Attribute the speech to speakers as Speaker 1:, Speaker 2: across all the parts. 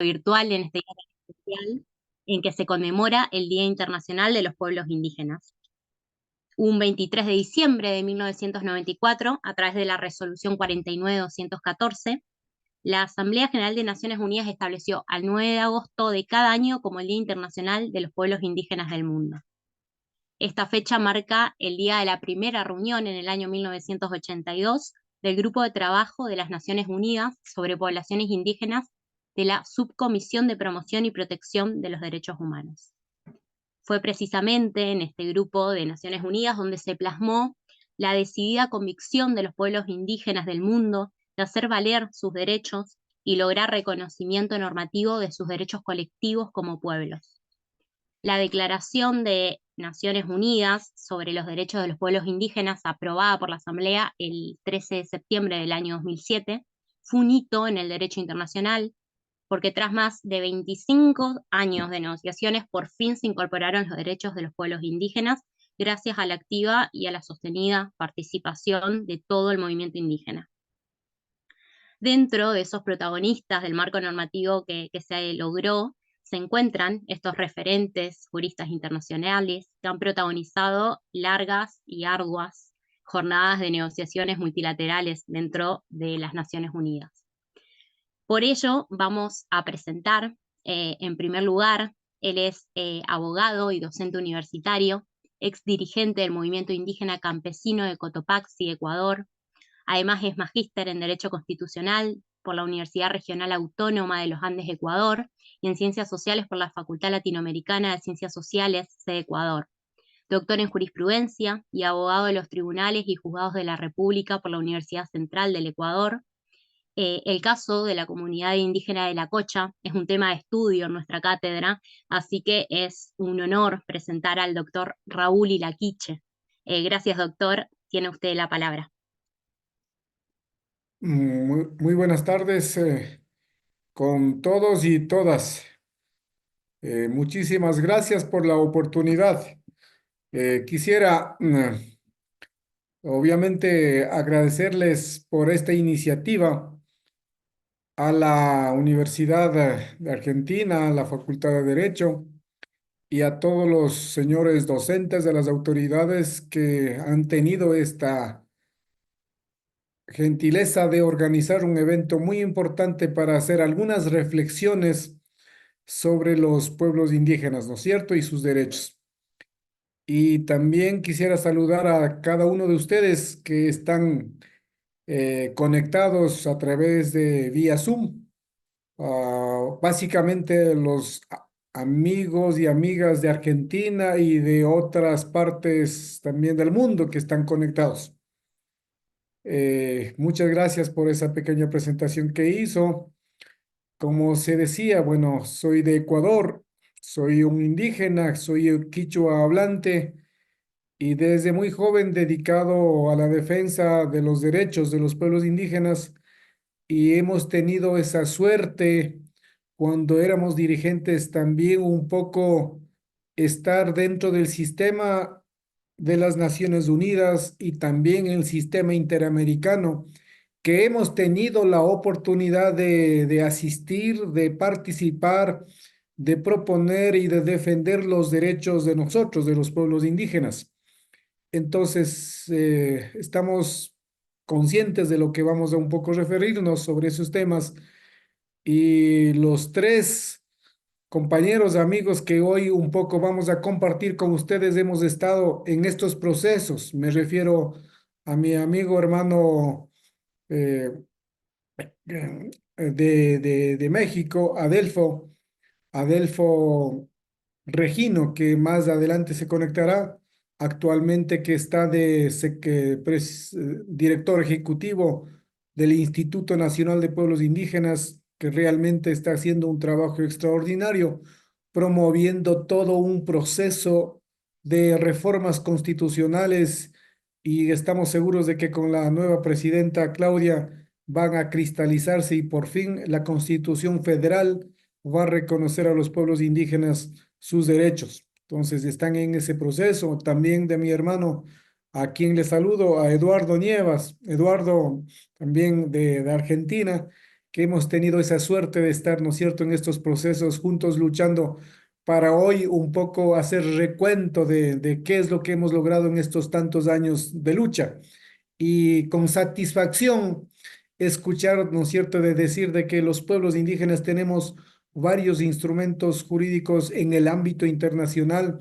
Speaker 1: virtual en este día tan especial en que se conmemora el Día Internacional de los Pueblos Indígenas. Un 23 de diciembre de 1994, a través de la Resolución 49-214, la Asamblea General de Naciones Unidas estableció al 9 de agosto de cada año como el Día Internacional de los Pueblos Indígenas del Mundo. Esta fecha marca el día de la primera reunión en el año 1982 del Grupo de Trabajo de las Naciones Unidas sobre Poblaciones Indígenas de la Subcomisión de Promoción y Protección de los Derechos Humanos. Fue precisamente en este grupo de Naciones Unidas donde se plasmó la decidida convicción de los pueblos indígenas del mundo de hacer valer sus derechos y lograr reconocimiento normativo de sus derechos colectivos como pueblos. La Declaración de Naciones Unidas sobre los Derechos de los Pueblos Indígenas, aprobada por la Asamblea el 13 de septiembre del año 2007, fue un hito en el derecho internacional, porque tras más de 25 años de negociaciones, por fin se incorporaron los derechos de los pueblos indígenas, gracias a la activa y a la sostenida participación de todo el movimiento indígena. Dentro de esos protagonistas del marco normativo que se logró, se encuentran estos referentes juristas internacionales que han protagonizado largas y arduas jornadas de negociaciones multilaterales dentro de las Naciones Unidas. Por ello, vamos a presentar, en primer lugar, él es abogado y docente universitario, ex dirigente del movimiento indígena campesino de Cotopaxi, Ecuador. Además es magíster en Derecho Constitucional por la Universidad Regional Autónoma de los Andes, Ecuador, y en Ciencias Sociales por la Facultad Latinoamericana de Ciencias Sociales, sede Ecuador. Doctor en Jurisprudencia y abogado de los tribunales y juzgados de la República por la Universidad Central del Ecuador. El caso de la comunidad indígena de La Cocha es un tema de estudio en nuestra cátedra, así que es un honor presentar al doctor Raúl Ilaquiche. Gracias, doctor. Tiene usted la palabra.
Speaker 2: Muy buenas tardes con todos y todas. Muchísimas gracias por la oportunidad. Quisiera, obviamente, agradecerles por esta iniciativa a la Universidad de Argentina, a la Facultad de Derecho y a todos los señores docentes de las autoridades que han tenido esta gentileza de organizar un evento muy importante para hacer algunas reflexiones sobre los pueblos indígenas, ¿no es cierto? Y sus derechos. Y también quisiera saludar a cada uno de ustedes que están conectados a través de vía Zoom. Básicamente los amigos y amigas de Argentina y de otras partes también del mundo que están conectados. Muchas gracias por esa pequeña presentación que hizo. Como se decía, bueno, soy de Ecuador, soy un indígena, soy el quichua hablante y desde muy joven dedicado a la defensa de los derechos de los pueblos indígenas y hemos tenido esa suerte cuando éramos dirigentes también un poco estar dentro del sistema de las Naciones Unidas y también el sistema interamericano que hemos tenido la oportunidad de asistir, de participar, de proponer y de defender los derechos de nosotros, de los pueblos indígenas. Entonces, estamos conscientes de lo que vamos a un poco referirnos sobre esos temas y los tres compañeros, amigos que hoy un poco vamos a compartir con ustedes, hemos estado en estos procesos. Me refiero a mi amigo hermano eh, de México, Adelfo Regino, que más adelante se conectará, actualmente que está director ejecutivo del Instituto Nacional de Pueblos Indígenas, que realmente está haciendo un trabajo extraordinario, promoviendo todo un proceso de reformas constitucionales y estamos seguros de que con la nueva presidenta Claudia van a cristalizarse y por fin la Constitución Federal va a reconocer a los pueblos indígenas sus derechos. Entonces están en ese proceso. También de mi hermano, a quien le saludo, a Eduardo Nievas, Eduardo también de Argentina, que hemos tenido esa suerte de estar, ¿no es cierto?, en estos procesos juntos luchando para hoy un poco hacer recuento de qué es lo que hemos logrado en estos tantos años de lucha. Y con satisfacción escuchar, ¿no es cierto?, de decir de que los pueblos indígenas tenemos varios instrumentos jurídicos en el ámbito internacional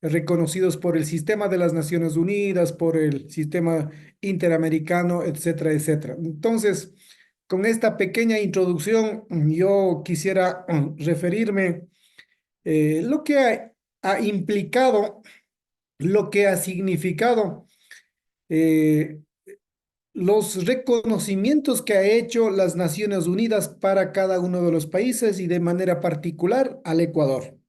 Speaker 2: reconocidos por el sistema de las Naciones Unidas, por el sistema interamericano, etcétera, etcétera. Entonces, con esta pequeña introducción, yo quisiera referirme lo que ha implicado, lo que ha significado eh, los reconocimientos que ha hecho las Naciones Unidas para cada uno de los países y de manera particular al Ecuador.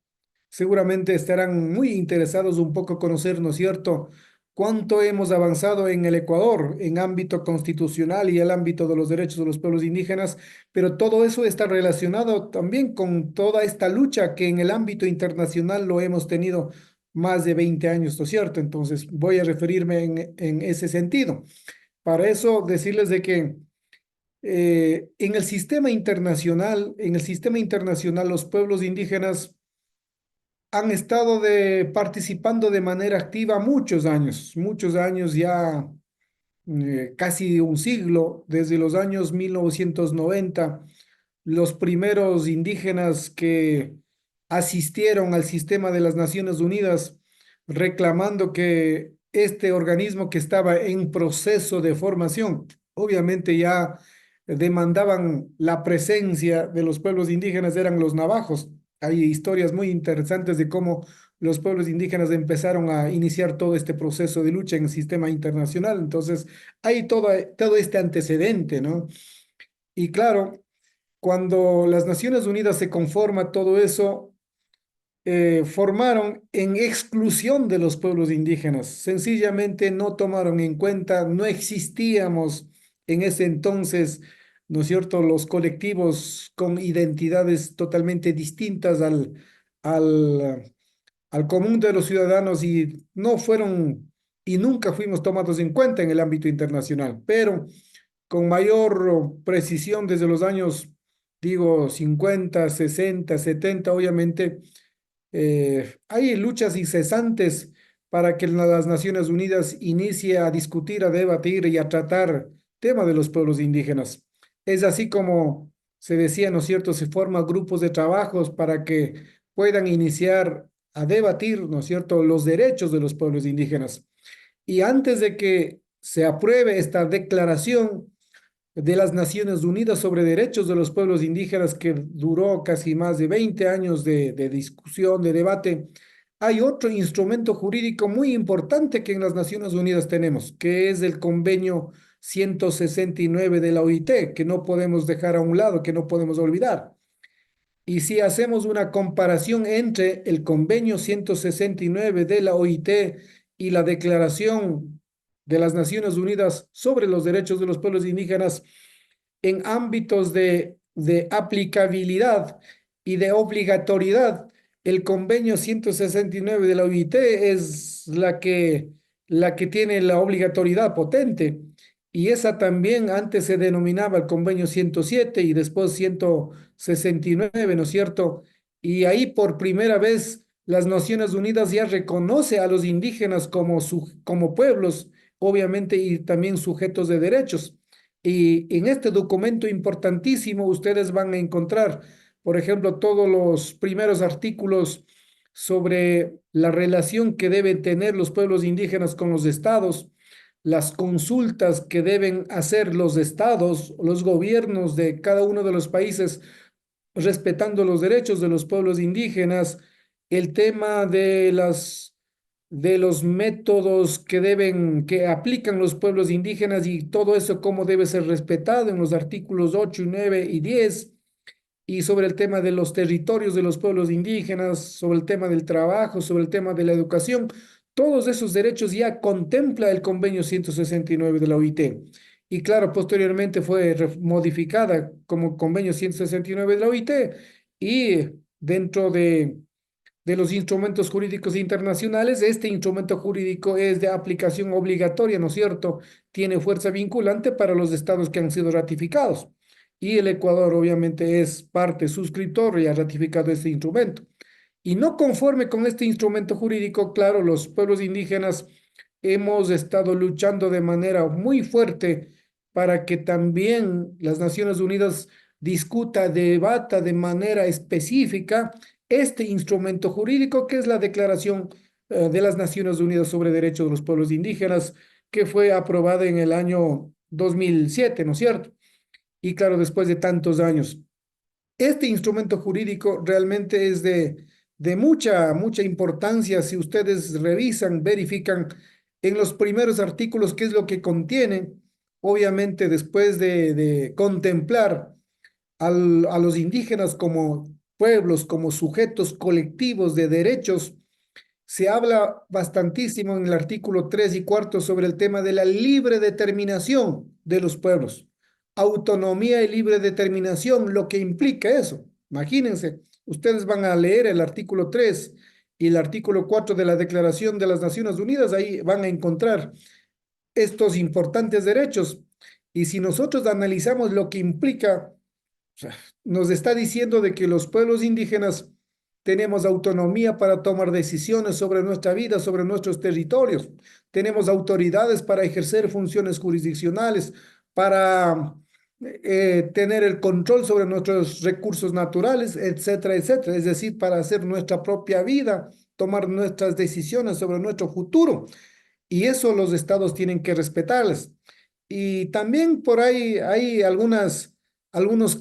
Speaker 2: Seguramente estarán muy interesados un poco conocer, ¿no es cierto?, cuánto hemos avanzado en el Ecuador en ámbito constitucional y el ámbito de los derechos de los pueblos indígenas, pero todo eso está relacionado también con toda esta lucha que en el ámbito internacional lo hemos tenido más de 20 años, ¿no es cierto? Entonces voy a referirme en ese sentido. Para eso decirles de que en el sistema internacional, los pueblos indígenas han estado participando de manera activa muchos años ya, casi un siglo, desde los años 1990 los primeros indígenas que asistieron al sistema de las Naciones Unidas reclamando que este organismo que estaba en proceso de formación, obviamente ya demandaban la presencia de los pueblos indígenas, eran los navajos. Hay historias muy interesantes de cómo los pueblos indígenas empezaron a iniciar todo este proceso de lucha en el sistema internacional. Entonces, hay todo este antecedente, ¿no? Y claro, cuando las Naciones Unidas se conforma todo eso, formaron en exclusión de los pueblos indígenas. Sencillamente no tomaron en cuenta, no existíamos en ese entonces, ¿no es cierto?, los colectivos con identidades totalmente distintas al, al común de los ciudadanos y no fueron y nunca fuimos tomados en cuenta en el ámbito internacional. Pero con mayor precisión desde los años, digo, 50, 60, 70, obviamente, hay luchas incesantes para que las Naciones Unidas inicie a discutir, a debatir y a tratar tema de los pueblos indígenas. Es así como se decía, ¿no es cierto?, se forman grupos de trabajos para que puedan iniciar a debatir, ¿no es cierto?, los derechos de los pueblos indígenas. Y antes de que se apruebe esta declaración, de las Naciones Unidas sobre Derechos de los Pueblos Indígenas, que duró casi más de 20 años de discusión, de debate, hay otro instrumento jurídico muy importante que en las Naciones Unidas tenemos, que es el Convenio 169 de la OIT, que no podemos dejar a un lado, que no podemos olvidar. Y si hacemos una comparación entre el Convenio 169 de la OIT y la Declaración de las Naciones Unidas sobre los Derechos de los Pueblos Indígenas, en ámbitos de aplicabilidad y de obligatoriedad, el convenio 169 de la OIT es la que tiene la obligatoriedad potente. Y esa también antes se denominaba el convenio 107 y después 169, ¿no es cierto? Y ahí por primera vez las Naciones Unidas ya reconoce a los indígenas como pueblos, obviamente, y también sujetos de derechos. Y en este documento importantísimo ustedes van a encontrar, por ejemplo, todos los primeros artículos sobre la relación que deben tener los pueblos indígenas con los estados, las consultas que deben hacer los estados, los gobiernos de cada uno de los países respetando los derechos de los pueblos indígenas, el tema de los métodos que aplican los pueblos indígenas y todo eso, cómo debe ser respetado en los artículos 8, 9 y 10, y sobre el tema de los territorios de los pueblos indígenas, sobre el tema del trabajo, sobre el tema de la educación. Todos esos derechos ya contempla el convenio 169 de la OIT. Y claro, posteriormente fue modificada como convenio 169 de la OIT y dentro de los instrumentos jurídicos internacionales, este instrumento jurídico es de aplicación obligatoria, ¿no es cierto? Tiene fuerza vinculante para los estados que han sido ratificados. y el Ecuador obviamente es parte suscriptor y ha ratificado este instrumento. Y no conforme con este instrumento jurídico, claro, los pueblos indígenas hemos estado luchando de manera muy fuerte para que también las Naciones Unidas discuta, debata de manera específica este instrumento jurídico que es la Declaración de las Naciones Unidas sobre Derechos de los Pueblos Indígenas, que fue aprobada en el año 2007, ¿no es cierto? Y claro, después de tantos años. Este instrumento jurídico realmente es de mucha importancia. Si ustedes revisan, verifican en los primeros artículos qué es lo que contiene, obviamente después de contemplar a los indígenas como pueblos, como sujetos colectivos de derechos, se habla bastantísimo en el artículo 3 y cuarto sobre el tema de la libre determinación de los pueblos, autonomía y libre determinación, lo que implica eso. Imagínense, ustedes van a leer el artículo 3 y el artículo 4 de la Declaración de las Naciones Unidas, ahí van a encontrar estos importantes derechos. Y si nosotros analizamos lo que implica, o sea, nos está diciendo de que los pueblos indígenas tenemos autonomía para tomar decisiones sobre nuestra vida, sobre nuestros territorios. Tenemos autoridades para ejercer funciones jurisdiccionales, para tener el control sobre nuestros recursos naturales, etcétera, etcétera. Es decir, para hacer nuestra propia vida, tomar nuestras decisiones sobre nuestro futuro. Y eso los estados tienen que respetarles. Y también por ahí hay algunos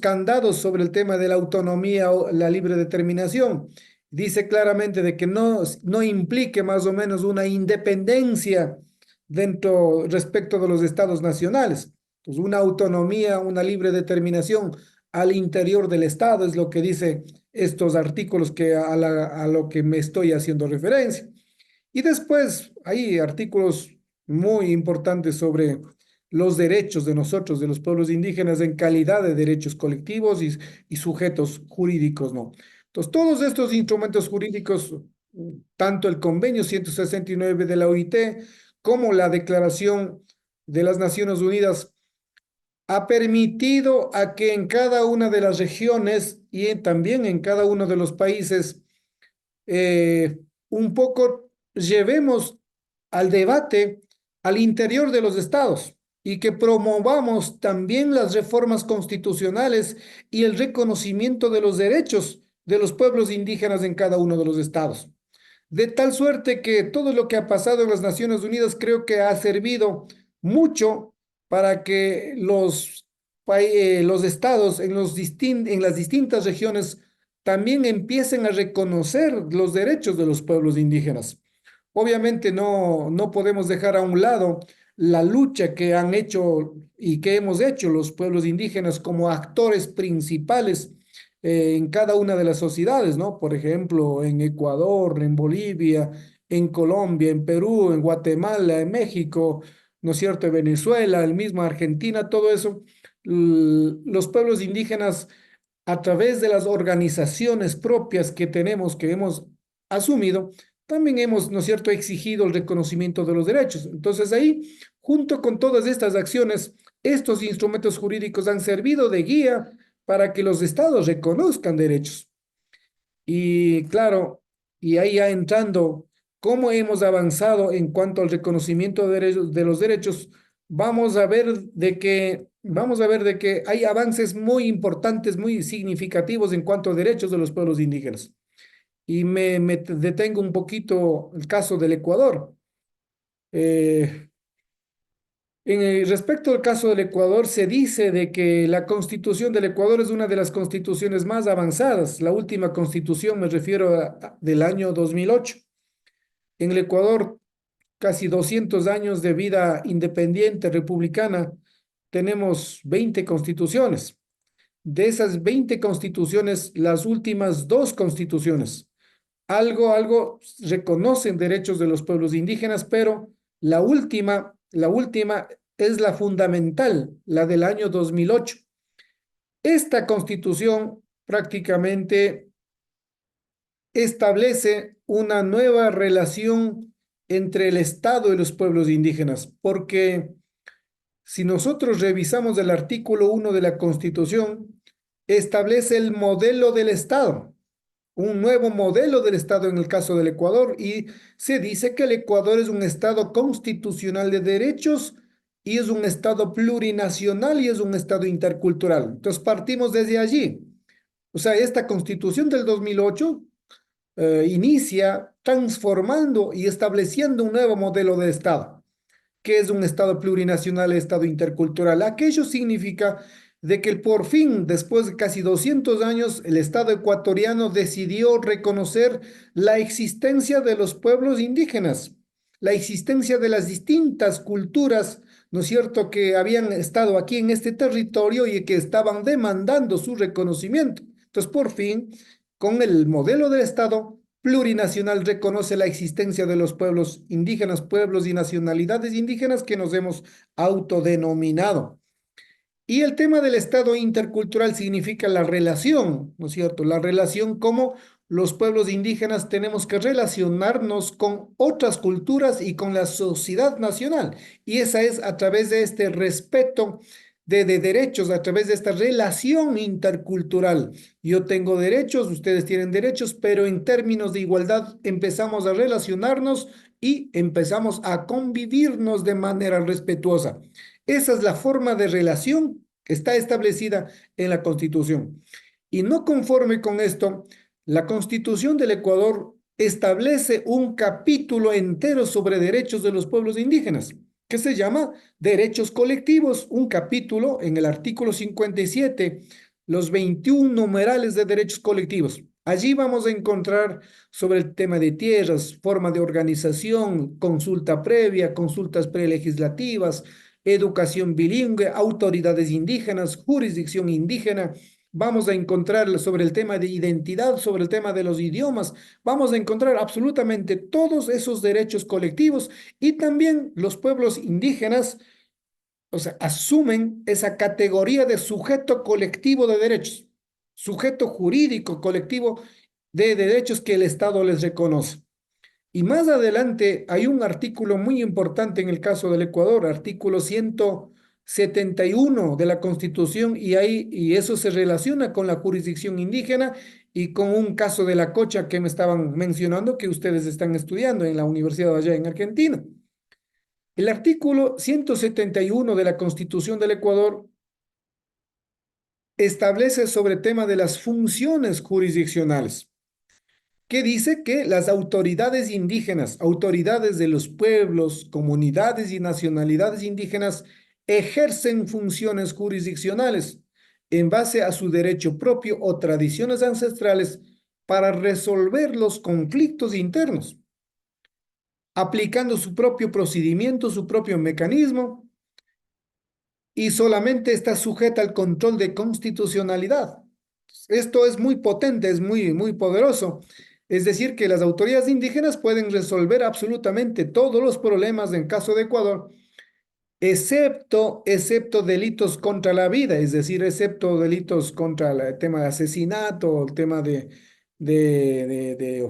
Speaker 2: candados sobre el tema de la autonomía o la libre determinación. Dice claramente de que no implique más o menos una independencia respecto de los estados nacionales. Pues una autonomía, una libre determinación al interior del estado es lo que dice estos artículos a lo que me estoy haciendo referencia. Y después hay artículos muy importantes sobre los derechos de nosotros, de los pueblos indígenas, en calidad de derechos colectivos y sujetos jurídicos, ¿no? Entonces, todos estos instrumentos jurídicos, tanto el convenio 169 de la OIT como la Declaración de las Naciones Unidas, ha permitido a que en cada una de las regiones y también en cada uno de los países un poco llevemos al debate al interior de los estados y que promovamos también las reformas constitucionales y el reconocimiento de los derechos de los pueblos indígenas en cada uno de los estados. De tal suerte que todo lo que ha pasado en las Naciones Unidas creo que ha servido mucho para que los estados en las distintas regiones también empiecen a reconocer los derechos de los pueblos indígenas. Obviamente no podemos dejar a un lado la lucha que han hecho y que hemos hecho los pueblos indígenas como actores principales en cada una de las sociedades, ¿no? Por ejemplo, en Ecuador, en Bolivia, en Colombia, en Perú, en Guatemala, en México, ¿no es cierto? En Venezuela, el mismo Argentina, todo eso. Los pueblos indígenas, a través de las organizaciones propias que tenemos, que hemos asumido, también hemos, ¿no es cierto?, exigido el reconocimiento de los derechos. Entonces ahí, junto con todas estas acciones, estos instrumentos jurídicos han servido de guía para que los estados reconozcan derechos. Y claro, y ahí ya entrando, cómo hemos avanzado en cuanto al reconocimiento de los derechos, vamos a ver de que hay avances muy importantes, muy significativos en cuanto a derechos de los pueblos indígenas. Y me detengo un poquito el caso del Ecuador. Eh, respecto al caso del Ecuador, se dice de que la constitución del Ecuador es una de las constituciones más avanzadas. La última constitución, me refiero del año 2008. En el Ecuador, casi 200 años de vida independiente, republicana, tenemos 20 constituciones. De esas 20 constituciones, las últimas dos constituciones, algo reconocen derechos de los pueblos indígenas, pero la última es la fundamental, la del año 2008. Esta constitución prácticamente establece una nueva relación entre el Estado y los pueblos indígenas, porque Si nosotros revisamos el artículo 1 de la Constitución, establece el modelo del Estado, un nuevo modelo del Estado en el caso del Ecuador, y se dice que el Ecuador es un Estado constitucional de derechos y es un Estado plurinacional y es un Estado intercultural. Entonces partimos desde allí. O sea, esta Constitución del 2008 inicia transformando y estableciendo un nuevo modelo de Estado. ¿Qué es un Estado plurinacional, Estado intercultural? Aquello significa de que por fin, después de casi 200 años, el Estado ecuatoriano decidió reconocer la existencia de los pueblos indígenas, la existencia de las distintas culturas, ¿no es cierto?, que habían estado aquí en este territorio y que estaban demandando su reconocimiento. Entonces, por fin, con el modelo de Estado plurinacional reconoce la existencia de los pueblos indígenas, pueblos y nacionalidades indígenas que nos hemos autodenominado. Y el tema del Estado intercultural significa la relación, ¿no es cierto? La relación como los pueblos indígenas tenemos que relacionarnos con otras culturas y con la sociedad nacional. Y esa es a través de este respeto de derechos, a través de esta relación intercultural. Yo tengo derechos, ustedes tienen derechos, pero en términos de igualdad empezamos a relacionarnos y empezamos a convivirnos de manera respetuosa. Esa es la forma de relación que está establecida en la Constitución. Y no conforme con esto, la Constitución del Ecuador establece un capítulo entero sobre derechos de los pueblos indígenas, que se llama Derechos Colectivos, un capítulo en el artículo 57, los 21 numerales de derechos colectivos. Allí vamos a encontrar sobre el tema de tierras, forma de organización, consulta previa, consultas prelegislativas, educación bilingüe, autoridades indígenas, jurisdicción indígena. Vamos a encontrar sobre el tema de identidad, sobre el tema de los idiomas. Vamos a encontrar absolutamente todos esos derechos colectivos y también los pueblos indígenas, o sea, asumen esa categoría de sujeto colectivo de derechos, sujeto jurídico colectivo de derechos que el Estado les reconoce. Y más adelante hay un artículo muy importante en el caso del Ecuador, artículo 171 de la Constitución, y eso se relaciona con la jurisdicción indígena y con un caso de la Cocha que me estaban mencionando que ustedes están estudiando en la universidad allá en Argentina. El artículo 171 de la Constitución del Ecuador establece sobre el tema de las funciones jurisdiccionales, que dice que las autoridades indígenas, autoridades de los pueblos, comunidades y nacionalidades indígenas ejercen funciones jurisdiccionales en base a su derecho propio o tradiciones ancestrales para resolver los conflictos internos, aplicando su propio procedimiento, su propio mecanismo, y solamente está sujeta al control de constitucionalidad. Esto es muy potente, es muy poderoso. Es decir, que las autoridades indígenas pueden resolver absolutamente todos los problemas en caso de Ecuador, excepto delitos contra la vida, es decir, excepto delitos contra el tema de asesinato, el tema de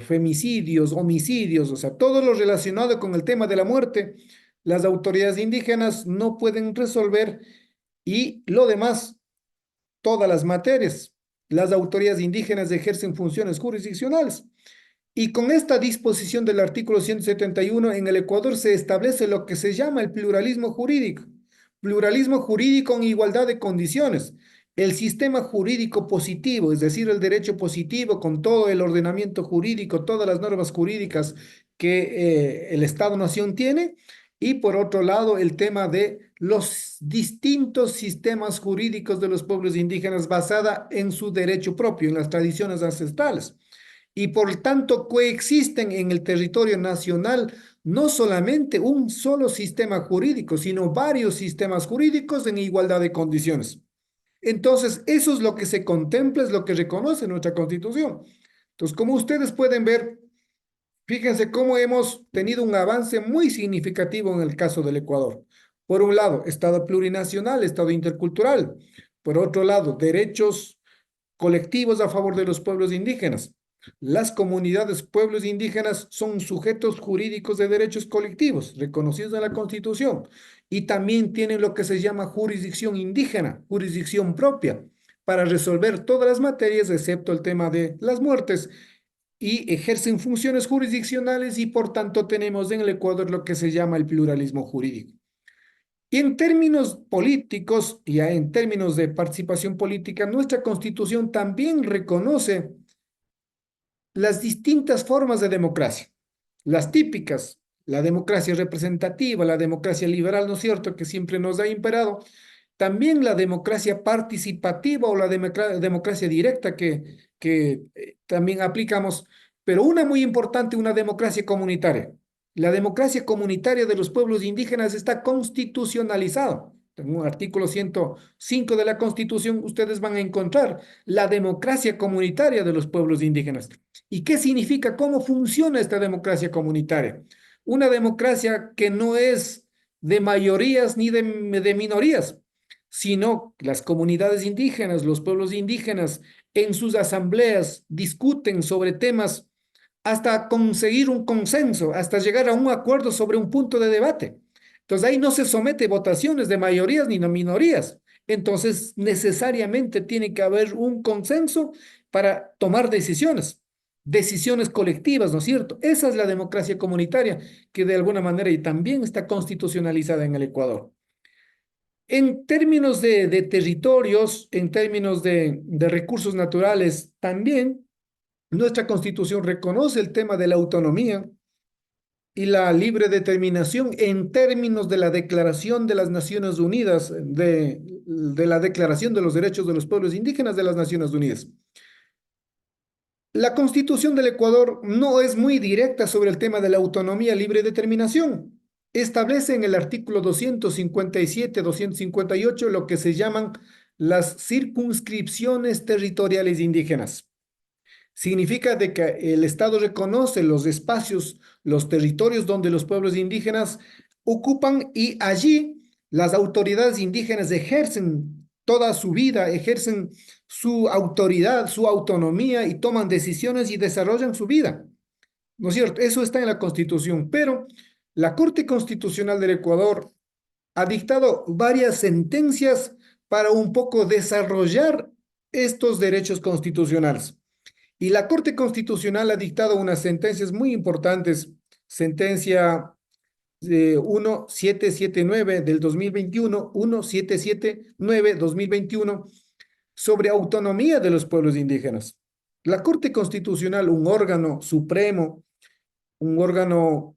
Speaker 2: femicidios, homicidios, o sea, todo lo relacionado con el tema de la muerte, las autoridades indígenas no pueden resolver, y lo demás, todas las materias. Las autoridades indígenas ejercen funciones jurisdiccionales. Y con esta disposición del artículo 171 en el Ecuador se establece lo que se llama el pluralismo jurídico. Pluralismo jurídico en igualdad de condiciones. El sistema jurídico positivo, es decir, el derecho positivo con todo el ordenamiento jurídico, todas las normas jurídicas que el Estado-Nación tiene. Y por otro lado, el tema de los distintos sistemas jurídicos de los pueblos indígenas basada en su derecho propio, en las tradiciones ancestrales, y por tanto coexisten en el territorio nacional no solamente un solo sistema jurídico, sino varios sistemas jurídicos en igualdad de condiciones. Entonces, eso es lo que se contempla, es lo que reconoce nuestra Constitución. Entonces, como ustedes pueden ver, fíjense cómo hemos tenido un avance muy significativo en el caso del Ecuador. Por un lado, Estado plurinacional, Estado intercultural. Por otro lado, derechos colectivos a favor de los pueblos indígenas. Las comunidades pueblos indígenas son sujetos jurídicos de derechos colectivos reconocidos en la Constitución. y también tienen lo que se llama jurisdicción indígena, jurisdicción propia, para resolver todas las materias excepto el tema de las muertes y ejercen funciones jurisdiccionales y por tanto tenemos en el Ecuador lo que se llama el pluralismo jurídico. Y en términos políticos, ya en términos de participación política, nuestra Constitución también reconoce las distintas formas de democracia, las típicas, la democracia representativa, la democracia liberal, ¿no es cierto?, que siempre nos ha imperado, también la democracia participativa o la democracia directa que también aplicamos, pero una muy importante, una democracia comunitaria. La democracia comunitaria de los pueblos indígenas está constitucionalizada. En un artículo 105 de la Constitución ustedes van a encontrar la democracia comunitaria de los pueblos indígenas. ¿Y qué significa? ¿Cómo funciona esta democracia comunitaria? Una democracia que no es de mayorías ni de minorías, sino las comunidades indígenas, los pueblos indígenas, en sus asambleas discuten sobre temas hasta conseguir un consenso, hasta llegar a un acuerdo sobre un punto de debate. Entonces ahí no se somete votaciones de mayorías ni de minorías. Entonces necesariamente tiene que haber un consenso para tomar decisiones, decisiones colectivas, ¿no es cierto? Esa es la democracia comunitaria que de alguna manera y también está constitucionalizada en el Ecuador. En términos de territorios, en términos de recursos naturales, también nuestra Constitución reconoce el tema de la autonomía y la libre determinación en términos de la Declaración de las Naciones Unidas, de la Declaración de los Derechos de los Pueblos Indígenas de las Naciones Unidas. La Constitución del Ecuador no es muy directa sobre el tema de la autonomía libre determinación. Establece en el artículo 257, 258 lo que se llaman las circunscripciones territoriales indígenas. Significa de que el Estado reconoce los espacios, los territorios donde los pueblos indígenas ocupan y allí las autoridades indígenas ejercen toda su vida, ejercen su autoridad, su autonomía y toman decisiones y desarrollan su vida. ¿No es cierto? Eso está en la Constitución, pero la Corte Constitucional del Ecuador ha dictado varias sentencias para un poco desarrollar estos derechos constitucionales. Y la Corte Constitucional ha dictado unas sentencias muy importantes, sentencia 1779 del 2021, 1779 2021, sobre autonomía de los pueblos indígenas. La Corte Constitucional, un órgano supremo, un órgano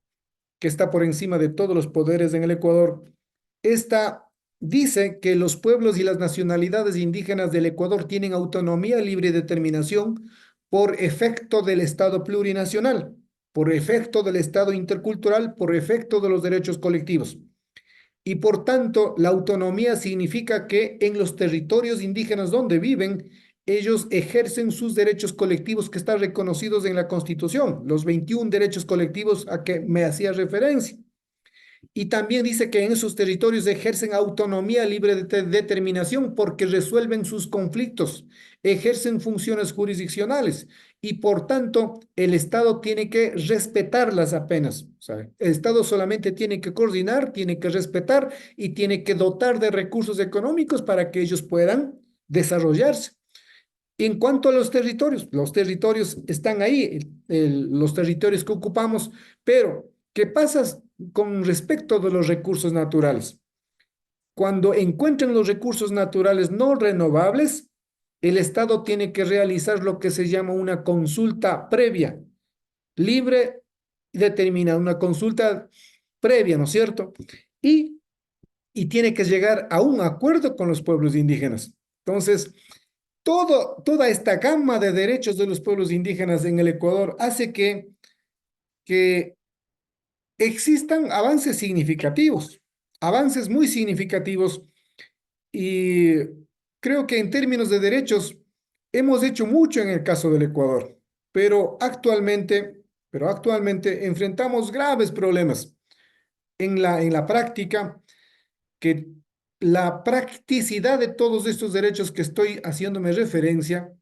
Speaker 2: que está por encima de todos los poderes en el Ecuador, esta dice que los pueblos y las nacionalidades indígenas del Ecuador tienen autonomía, libre determinación por efecto del Estado plurinacional, por efecto del Estado intercultural, por efecto de los derechos colectivos. Y por tanto, la autonomía significa que en los territorios indígenas donde viven, ellos ejercen sus derechos colectivos que están reconocidos en la Constitución, los 21 derechos colectivos a que me hacía referencia. Y también dice que en esos territorios ejercen autonomía libre de determinación porque resuelven sus conflictos, ejercen funciones jurisdiccionales y por tanto el Estado tiene que respetarlas apenas. ¿Sabe? El Estado solamente tiene que coordinar, tiene que respetar y tiene que dotar de recursos económicos para que ellos puedan desarrollarse. En cuanto a los territorios están ahí, los territorios que ocupamos, pero ¿qué pasa con respecto de los recursos naturales? Cuando encuentren los recursos naturales no renovables, el Estado tiene que realizar lo que se llama una consulta previa, libre y determinada, una consulta previa, ¿no es cierto? Y, y tiene que llegar a un acuerdo con los pueblos indígenas. Entonces, toda esta gama de derechos de los pueblos indígenas en el Ecuador hace que existan avances significativos, avances muy significativos y creo que en términos de derechos hemos hecho mucho en el caso del Ecuador, pero actualmente enfrentamos graves problemas en la práctica, que la practicidad de todos estos derechos que estoy haciéndome referencia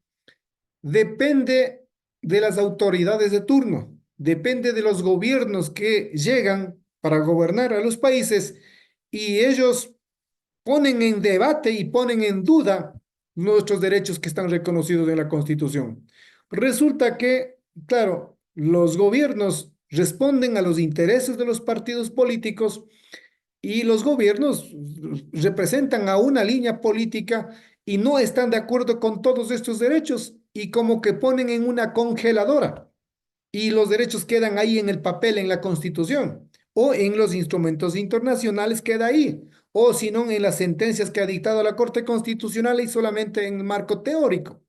Speaker 2: depende de las autoridades de turno, depende de los gobiernos que llegan para gobernar a los países y ellos ponen en debate y ponen en duda nuestros derechos que están reconocidos en la Constitución. Resulta que, claro, los gobiernos responden a los intereses de los partidos políticos y los gobiernos representan a una línea política y no están de acuerdo con todos estos derechos y como que ponen en una congeladora y los derechos quedan ahí en el papel, en la Constitución, o en los instrumentos internacionales queda ahí, o si no en las sentencias que ha dictado la Corte Constitucional y solamente en el marco teórico.